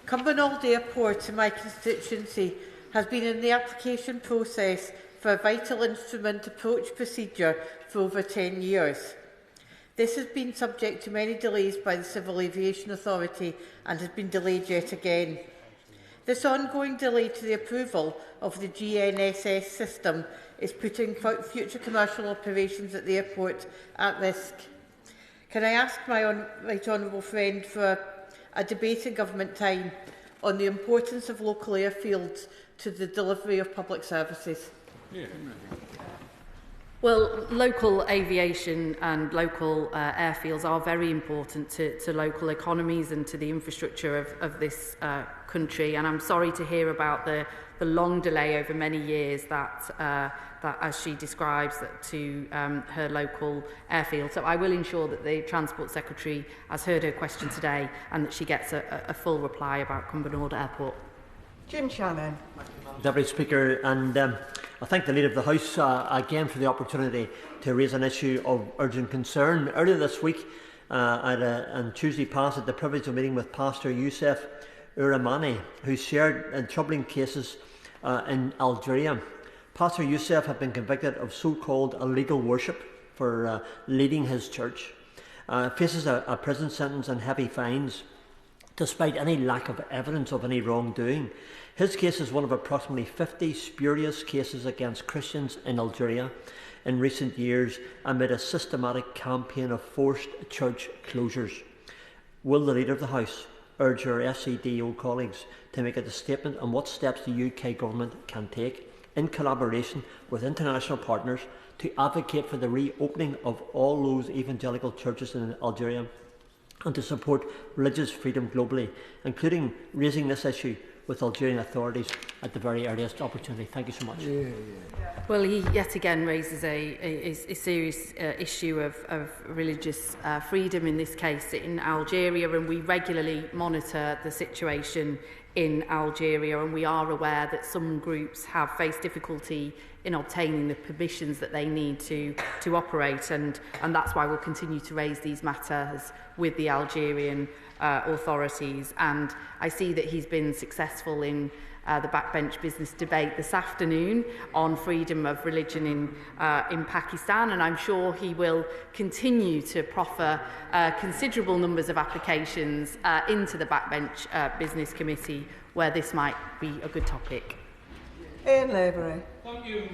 Cumbernauld Airport in my constituency has been in the application process for a vital instrument approach procedure for over 10 years. This has been subject to many delays by the Civil Aviation Authority and has been delayed yet again. This ongoing delay to the approval of the GNSS system is putting future commercial operations at the airport at risk. Can I ask my right honourable friend for a debate in government time on the importance of local airfields to the delivery of public services? Yeah. Well, local aviation and local airfields are very important to local economies and to the infrastructure of this country. And I'm sorry to hear about the long delay over many years that as she describes, to her local airfield. So I will ensure that the Transport Secretary has heard her question today and that she gets a full reply about Cumbernauld Airport. Jim Shannon. Deputy Speaker, and I thank the Leader of the House again for the opportunity to raise an issue of urgent concern. Earlier this week, on Tuesday past, had the privilege of meeting with Pastor Youssef Uramani, who shared troubling cases in Algeria. Pastor Youssef had been convicted of so-called illegal worship for leading his church, faces a prison sentence and heavy fines, despite any lack of evidence of any wrongdoing. His case is one of approximately 50 spurious cases against Christians in Algeria in recent years amid a systematic campaign of forced church closures. Will the Leader of the House urge her FCDO colleagues to make a statement on what steps the UK Government can take in collaboration with international partners to advocate for the reopening of all those evangelical churches in Algeria and to support religious freedom globally, including raising this issue with Algerian authorities at the very earliest opportunity? Thank you so much. Well, he yet again raises a serious issue of religious freedom, in this case in Algeria, and we regularly monitor the situation in Algeria, and we are aware that some groups have faced difficulty in obtaining the permissions that they need to operate, and that's why we'll continue to raise these matters with the Algerian authorities. And I see that he's been successful in the backbench business debate this afternoon on freedom of religion in Pakistan, and I'm sure he will continue to proffer considerable numbers of applications into the backbench business committee where this might be a good topic. Ian Lavery. Thank you,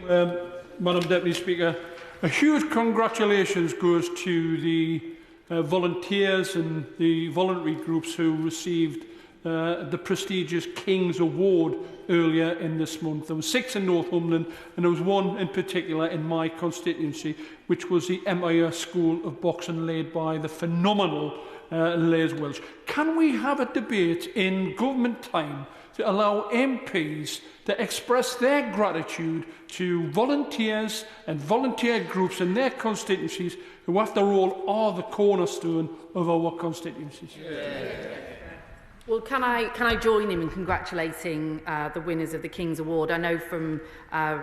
Madam Deputy Speaker. A huge congratulations goes to the volunteers and the voluntary groups who received the prestigious King's Award earlier in this month. There were 6 in Northumberland, and there was one in particular in my constituency, which was the Empire School of Boxing, led by the phenomenal Les Welsh. Can we have a debate in government time to allow MPs to express their gratitude to volunteers and volunteer groups in their constituencies, who after all are the cornerstone of our constituencies? Well, can I join him in congratulating the winners of the King's Award? I know from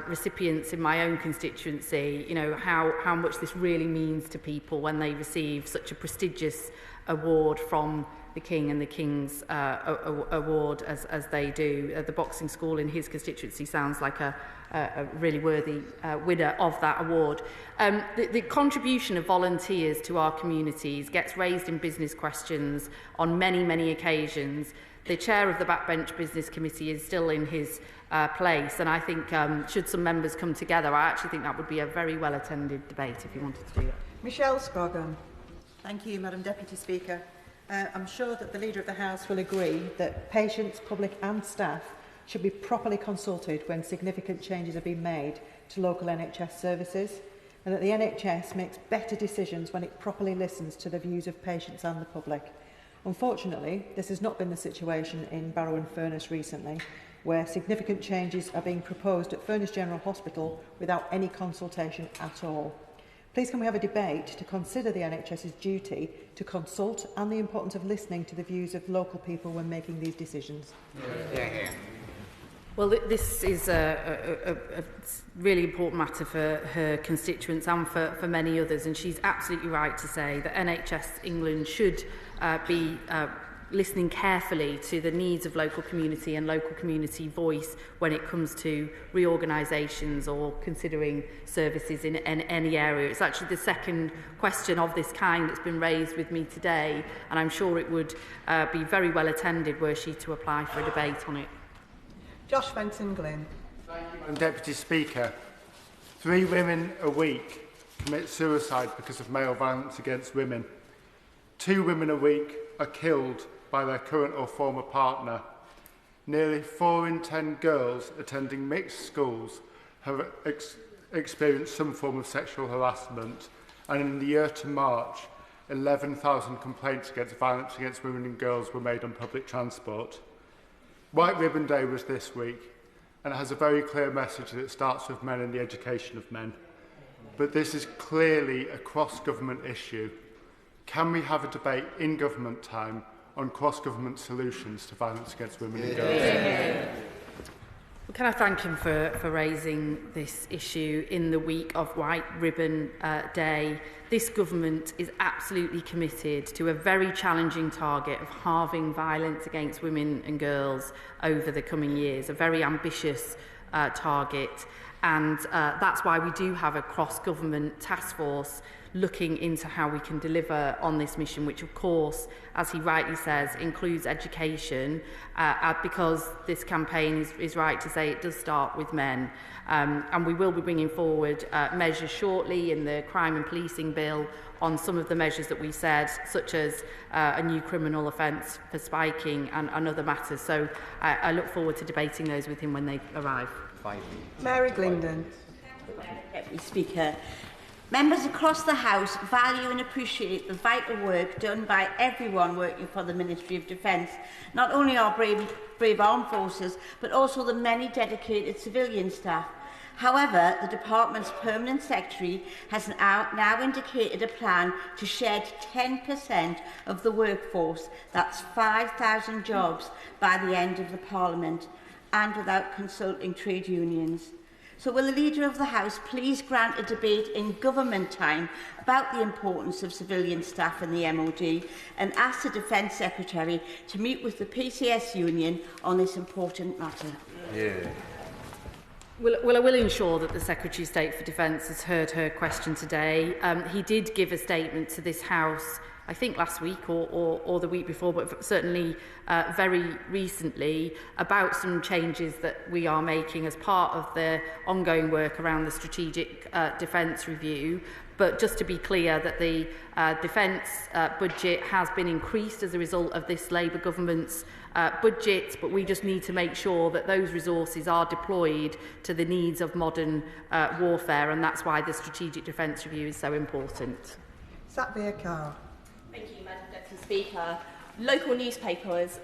recipients in my own constituency, you know, how much this really means to people when they receive such a prestigious award from the King and the King's Award as they do. The boxing school in his constituency sounds like a really worthy winner of that award. The contribution of volunteers to our communities gets raised in business questions on many occasions. The chair of the Backbench Business Committee is still in his place, and I think should some members come together, I actually think that would be a very well-attended debate if you wanted to do that. Michelle Scroggin. Thank you, Madam Deputy Speaker. I'm sure that the Leader of the House will agree that patients, public and staff should be properly consulted when significant changes are being made to local NHS services, and that the NHS makes better decisions when it properly listens to the views of patients and the public. Unfortunately, this has not been the situation in Barrow and Furness recently, where significant changes are being proposed at Furness General Hospital without any consultation at all. Please can we have a debate to consider the NHS's duty to consult and the importance of listening to the views of local people when making these decisions? Well, this is a really important matter for her constituents and for many others, and she's absolutely right to say that NHS England should be listening carefully to the needs of local community and local community voice when it comes to reorganisations or considering services in any area. It's actually the second question of this kind that's been raised with me today, and I'm sure it would be very well attended were she to apply for a debate on it. Josh Fenton-Glynn. Thank you, Madam Deputy Speaker. 3 women a week commit suicide because of male violence against women. 2 women a week are killed by their current or former partner. Nearly 4 in 10 girls attending mixed schools have experienced some form of sexual harassment, and in the year to March, 11,000 complaints against violence against women and girls were made on public transport. White Ribbon Day was this week, and it has a very clear message that it starts with men and the education of men. But this is clearly a cross-government issue. Can we have a debate in government time on cross-government solutions to violence against women and girls? Well, can I thank him for raising this issue in the week of White Ribbon Day? This government is absolutely committed to a very challenging target of halving violence against women and girls over the coming years, a very ambitious target. And that's why we do have a cross-government task force looking into how we can deliver on this mission, which of course, as he rightly says, includes education, because this campaign is right to say it does start with men. And we will be bringing forward measures shortly in the crime and policing bill on some of the measures that we said, such as a new criminal offence for spiking and other matters. So I look forward to debating those with him when they arrive. Mary Glindon. Deputy Speaker. Members across the House value and appreciate the vital work done by everyone working for the Ministry of Defence, not only our brave armed forces, but also the many dedicated civilian staff. However, the Department's Permanent Secretary has now indicated a plan to shed 10% of the workforce, that's 5,000 jobs, by the end of the Parliament, and without consulting trade unions. So will the Leader of the House please grant a debate in government time about the importance of civilian staff in the MOD and ask the Defence Secretary to meet with the PCS union on this important matter? Well, I will ensure that the Secretary of State for Defence has heard her question today. He did give a statement to this House, I think last week or the week before, but certainly very recently, about some changes that we are making as part of the ongoing work around the Strategic Defence Review. But just to be clear that the defence budget has been increased as a result of this Labour government's budget, but we just need to make sure that those resources are deployed to the needs of modern warfare, and that's why the Strategic Defence Review is so important. Thank you, Madam Deputy Speaker. Local newspapers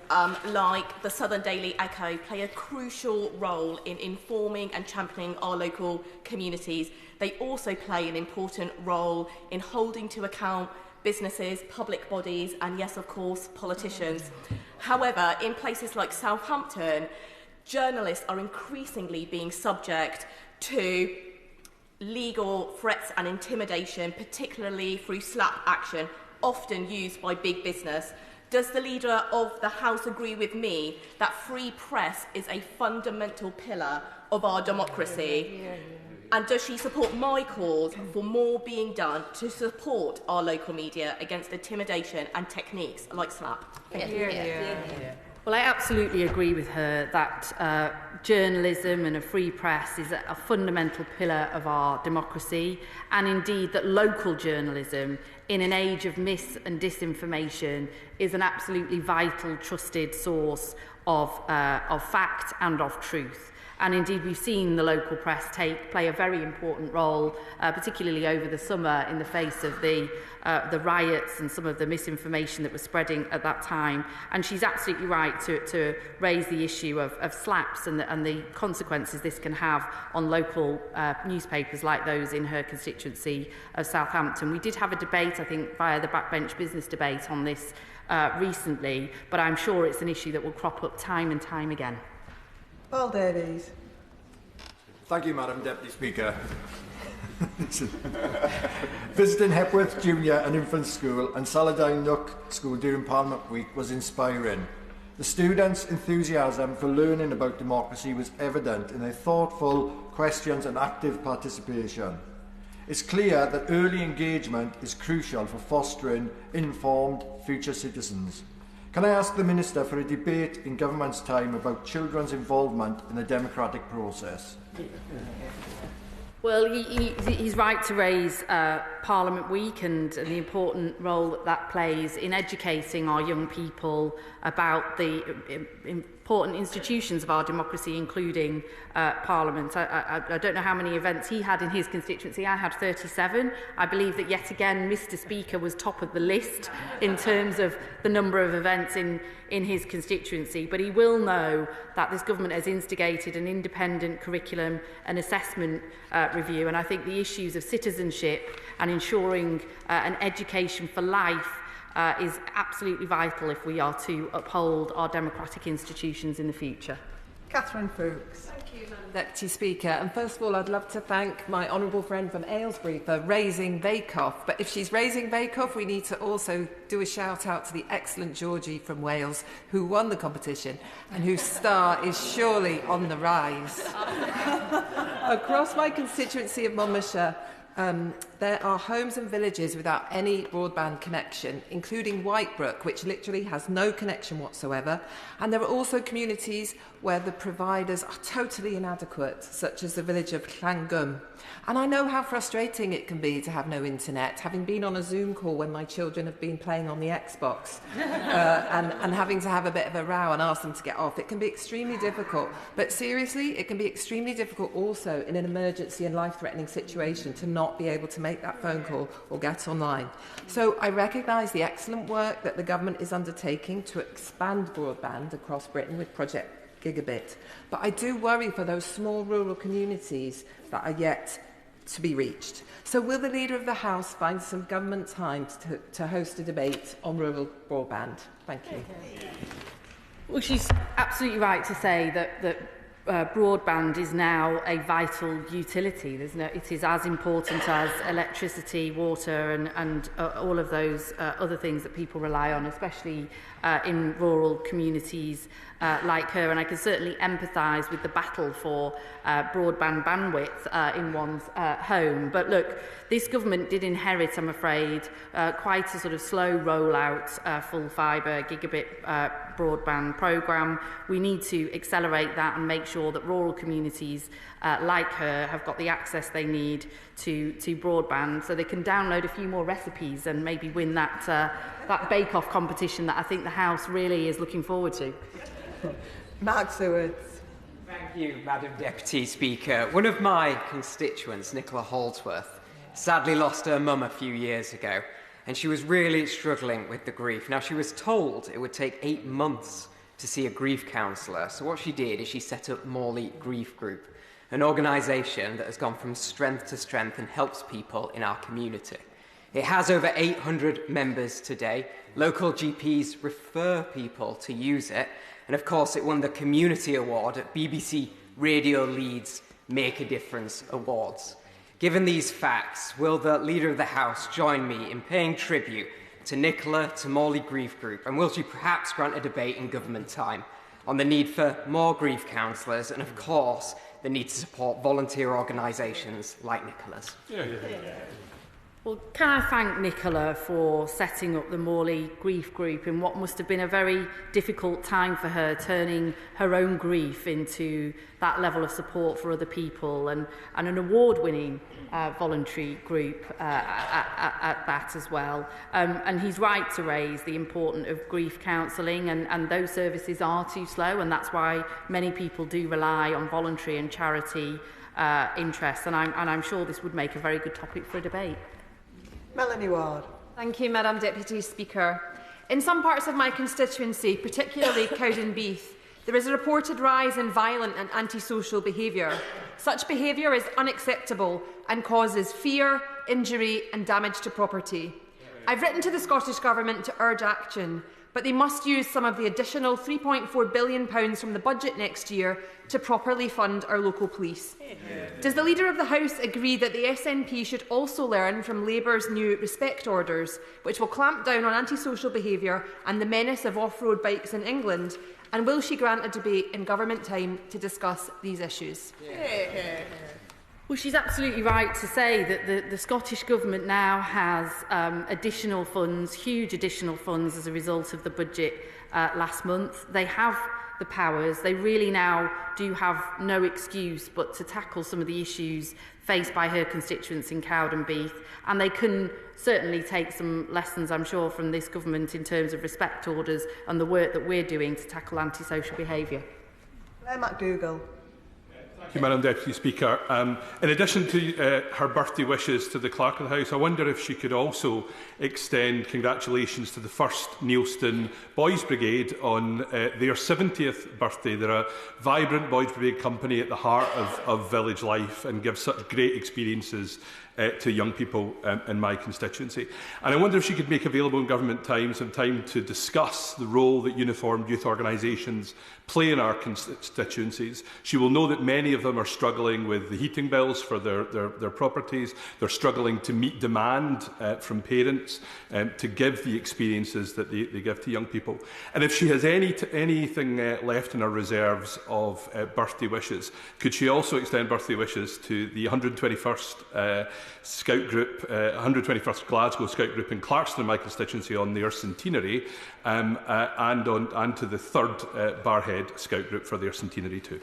like the Southern Daily Echo play a crucial role in informing and championing our local communities. They also play an important role in holding to account businesses, public bodies and, yes, of course, politicians. However, in places like Southampton, journalists are increasingly being subject to legal threats and intimidation, particularly through slap action, often used by big business. Does the Leader of the House agree with me that free press is a fundamental pillar of our democracy? And does she support my cause for more being done to support our local media against intimidation and techniques like slap? Thank you. Well, I absolutely agree with her that journalism and a free press is a fundamental pillar of our democracy, and indeed that local journalism in an age of mis and disinformation is an absolutely vital, trusted source of fact and of truth. And indeed, we've seen the local press play a very important role, particularly over the summer, in the face of the riots and some of the misinformation that was spreading at that time. And she's absolutely right to raise the issue of slaps and the consequences this can have on local newspapers like those in her constituency of Southampton. We did have a debate, I think, via the backbench business debate on this recently, but I'm sure it's an issue that will crop up time and time again. Paul Davies. Thank you, Madam Deputy Speaker. Visiting Hepworth Junior and Infant School and Saladine Nook School during Parliament Week was inspiring. The students' enthusiasm for learning about democracy was evident in their thoughtful questions and active participation. It's clear that early engagement is crucial for fostering informed future citizens. Can I ask the Minister for a debate in government's time about children's involvement in the democratic process? Well, he's right to raise Parliament Week and the important role that plays in educating our young people about the important institutions of our democracy, including Parliament. I don't know how many events he had in his constituency. I had 37. I believe that yet again Mr Speaker was top of the list in terms of the number of events in his constituency, but he will know that this government has instigated an independent curriculum and assessment review, and I think the issues of citizenship and ensuring an education for life is absolutely vital if we are to uphold our democratic institutions in the future. Catherine Fuchs. Thank you, Madam Deputy Speaker. And first of all, I'd love to thank my honourable friend from Aylesbury for raising Bake-Off. But if she's raising Bake-Off, we need to also do a shout-out to the excellent Georgie from Wales, who won the competition and whose star is surely on the rise. Across my constituency of Monmouthshire, there are homes and villages without any broadband connection, including Whitebrook, which literally has no connection whatsoever. And there are also communities where the providers are totally inadequate, such as the village of Llangwm. And I know how frustrating it can be to have no internet, having been on a Zoom call when my children have been playing on the Xbox and having to have a bit of a row and ask them to get off. It can be extremely difficult. But seriously, it can be extremely difficult also in an emergency and life-threatening situation to not be able to make that phone call or get online. So I recognise the excellent work that the government is undertaking to expand broadband across Britain with Project Gigabit. But I do worry for those small rural communities that are yet to be reached. So will the Leader of the House find some government time to host a debate on rural broadband? Thank you. Well, she's absolutely right to say that broadband is now a vital utility. It is as important as electricity, water and all of those other things that people rely on, especially in rural communities like her. And I can certainly empathise with the battle for broadband bandwidth in one's home. But look, this government did inherit, I'm afraid, quite a sort of slow rollout full fibre gigabit broadband programme. We need to accelerate that and make sure that rural communities like her have got the access they need to broadband, so they can download a few more recipes and maybe win that bake-off competition that I think the House really is looking forward to. Mark Seward. Thank you, Madam Deputy Speaker. One of my constituents, Nicola Holdsworth, sadly lost her mum a few years ago, and she was really struggling with the grief. Now, she was told it would take 8 months to see a grief counsellor, so what she did is she set up Morley Grief Group, an organisation that has gone from strength to strength and helps people in our community. It has over 800 members today. Local GPs refer people to use it, and of course it won the Community Award at BBC Radio Leeds Make a Difference Awards. Given these facts, will the Leader of the House join me in paying tribute to Nicola, to Morley Grief Group, and will she perhaps grant a debate in government time on the need for more grief counsellors and, of course, the need to support volunteer organisations like Nicola's? Well, can I thank Nicola for setting up the Morley Grief Group in what must have been a very difficult time for her, turning her own grief into that level of support for other people, and an award-winning voluntary group at that as well. And he's right to raise the importance of grief counselling, and those services are too slow, and that's why many people do rely on voluntary and charity interests, and I'm sure this would make a very good topic for a debate. Melanie Ward. Thank you, Madam Deputy Speaker. In some parts of my constituency, particularly Cowdenbeath, there is a reported rise in violent and antisocial behaviour. Such behaviour is unacceptable and causes fear, injury and damage to property. I've written to the Scottish Government to urge action, but they must use some of the additional £3.4 billion from the budget next year to properly fund our local police. Does the Leader of the House agree that the SNP should also learn from Labour's new respect orders, which will clamp down on antisocial behaviour and the menace of off-road bikes in England? And will she grant a debate in government time to discuss these issues? Well, she's absolutely right to say that the Scottish Government now has additional funds, huge additional funds as a result of the budget last month. They have the powers. They really now do have no excuse but to tackle some of the issues faced by her constituents in Cowdenbeath, and they can certainly take some lessons, I'm sure, from this government in terms of respect orders and the work that we're doing to tackle antisocial behaviour. Claire McDougall. Thank you, Madam Deputy Speaker. In addition to her birthday wishes to the Clerk of the House, I wonder if she could also extend congratulations to the 1st Neilston Boys Brigade on their 70th birthday. They're a vibrant Boys Brigade company at the heart of village life and give such great experiences to young people in my constituency. And I wonder if she could make available in government time some time to discuss the role that uniformed youth organisations play in our constituencies. She will know that many of them are struggling with the heating bills for their properties. They're struggling to meet demand from parents to give the experiences that they give to young people. And if she has anything left in her reserves of birthday wishes, could she also extend birthday wishes to the 121st Scout Group, 121st Glasgow Scout Group in Clarkston, in my constituency, on their centenary, and to the 3rd Barhead Scout Group for their centenary too.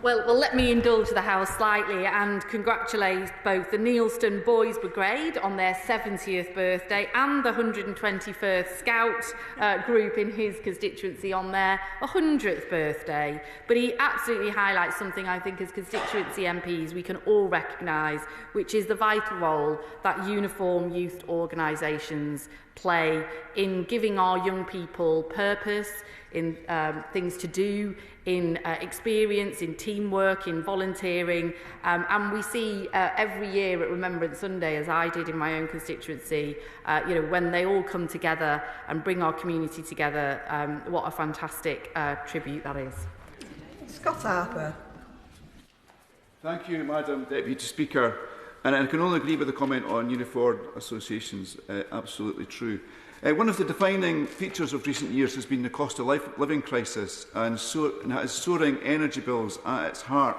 Well, let me indulge the House slightly and congratulate both the Neilston Boys Brigade on their 70th birthday and the 121st Scout group in his constituency on their 100th birthday. But he absolutely highlights something I think as constituency MPs we can all recognise, which is the vital role that uniform youth organisations play in giving our young people purpose, in things to do, in experience, in teamwork, in volunteering. And we see every year at Remembrance Sunday, as I did in my own constituency, when they all come together and bring our community together, what a fantastic tribute that is. Scott Harper. Thank you, Madam Deputy Speaker. And I can only agree with the comment on uniform associations. Absolutely true. One of the defining features of recent years has been the cost of living crisis, and it has soaring energy bills at its heart.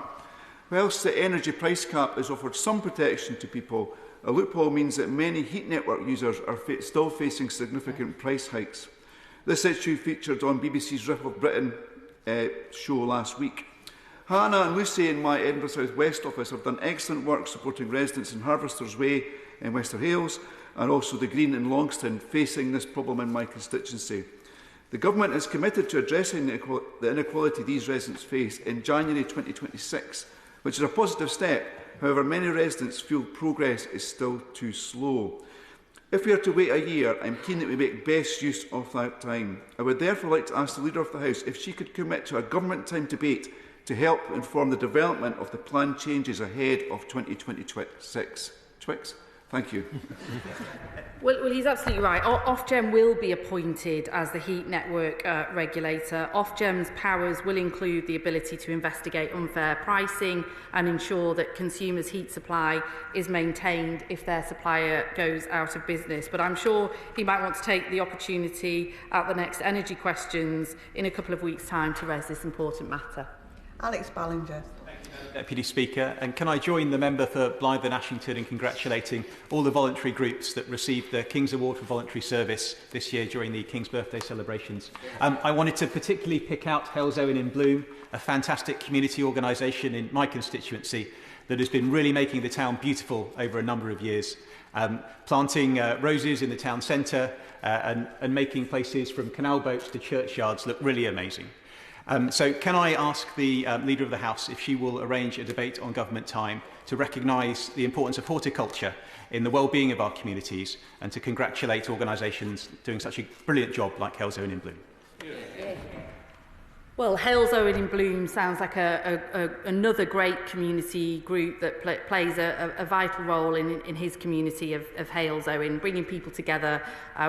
Whilst the energy price cap has offered some protection to people, a loophole means that many heat network users are still facing significant price hikes. This issue featured on BBC's Rip of Britain show last week. Hannah and Lucy in my Edinburgh South West office have done excellent work supporting residents in Harvester's Way in Wester Hales and also the Green in Longston facing this problem in my constituency. The Government is committed to addressing the inequality these residents face in January 2026, which is a positive step. However, many residents feel progress is still too slow. If we are to wait a year, I am keen that we make best use of that time. I would therefore like to ask the Leader of the House if she could commit to a government-time debate to help inform the development of the planned changes ahead of 2026. Thank you. Well, he's absolutely right. Ofgem will be appointed as the heat network regulator. Ofgem's powers will include the ability to investigate unfair pricing and ensure that consumers' heat supply is maintained if their supplier goes out of business. But I'm sure he might want to take the opportunity at the next energy questions in a couple of weeks' time to raise this important matter. Alex Ballinger. Deputy Speaker, and can I join the member for Blythe and Ashington in congratulating all the voluntary groups that received the King's Award for Voluntary Service this year during the King's Birthday celebrations. I wanted to particularly pick out Hales Owen in Bloom, a fantastic community organisation in my constituency that has been really making the town beautiful over a number of years, planting roses in the town centre and making places from canal boats to churchyards look really amazing. So can I ask the Leader of the House if she will arrange a debate on government time to recognise the importance of horticulture in the well-being of our communities and to congratulate organisations doing such a brilliant job like Hales Owen in Bloom? Well, Hales Owen in Bloom sounds like another great community group that plays a vital role in his community of Hales Owen, bringing people together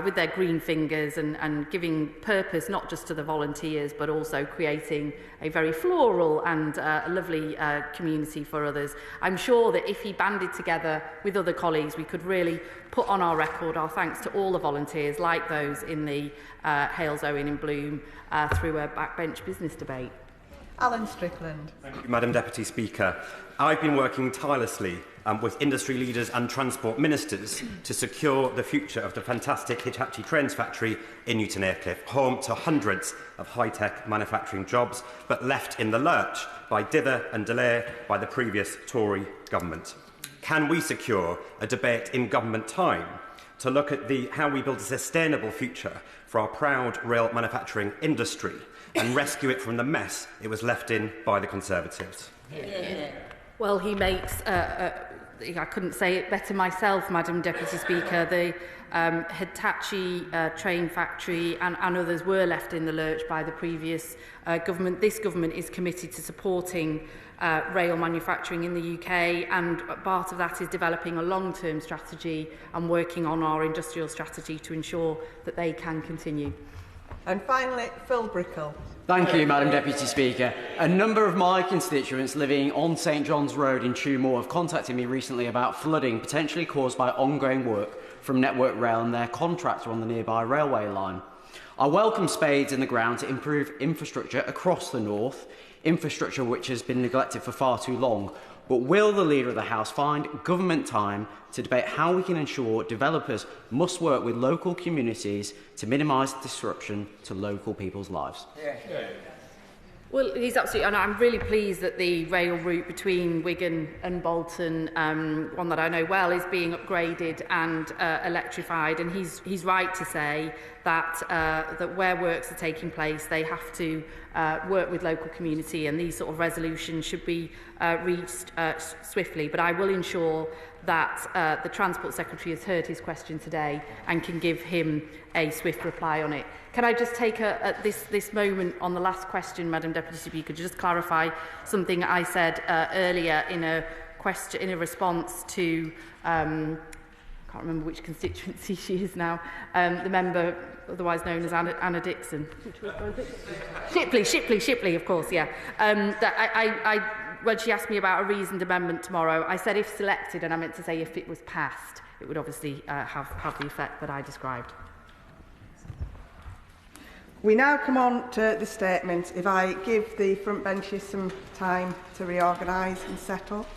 with their green fingers and giving purpose not just to the volunteers but also creating a very floral and lovely community for others. I'm sure that if he banded together with other colleagues, we could really put on our record our thanks to all the volunteers like those in the Hales Owen in Bloom through a backbench business debate. Alan Strickland. Thank you, Madam Deputy Speaker. I've been working tirelessly with industry leaders and transport ministers to secure the future of the fantastic Hitachi Trains factory in Newton Aycliffe, home to hundreds of high-tech manufacturing jobs, but left in the lurch by dither and delay by the previous Tory government. Can we secure a debate in government time to look at how we build a sustainable future for our proud rail manufacturing industry and rescue it from the mess it was left in by the Conservatives? Yeah. Well, he makes, I couldn't say it better myself, Madam Deputy Speaker, the Hitachi train factory and others were left in the lurch by the previous government. This government is committed to supporting rail manufacturing in the UK, and part of that is developing a long-term strategy and working on our industrial strategy to ensure that they can continue. And finally, Phil Brickell. Thank you, Madam Deputy Speaker. A number of my constituents living on St John's Road in Tumor have contacted me recently about flooding potentially caused by ongoing work from Network Rail and their contractor on the nearby railway line. I welcome spades in the ground to improve infrastructure across the north, infrastructure which has been neglected for far too long. But will the Leader of the House find government time to debate how we can ensure developers must work with local communities to minimise disruption to local people's lives? Well, he's absolutely, and I'm really pleased that the rail route between Wigan and Bolton, one that I know well, is being upgraded and electrified. And he's right to say that that where works are taking place, they have to work with local community, and these sort of resolutions should be reached swiftly. But I will ensure that the Transport Secretary has heard his question today and can give him a swift reply on it. Can I just take this moment on the last question, Madam Deputy Speaker, to just clarify something I said earlier in a response to can't remember which constituency she is now, the member otherwise known as Anna Dixon. Shipley, of course, yeah. When she asked me about a reasoned amendment tomorrow, I said if selected, and I meant to say if it was passed, it would obviously have the effect that I described. We now come on to the statements. If I give the front benches some time to reorganise and settle.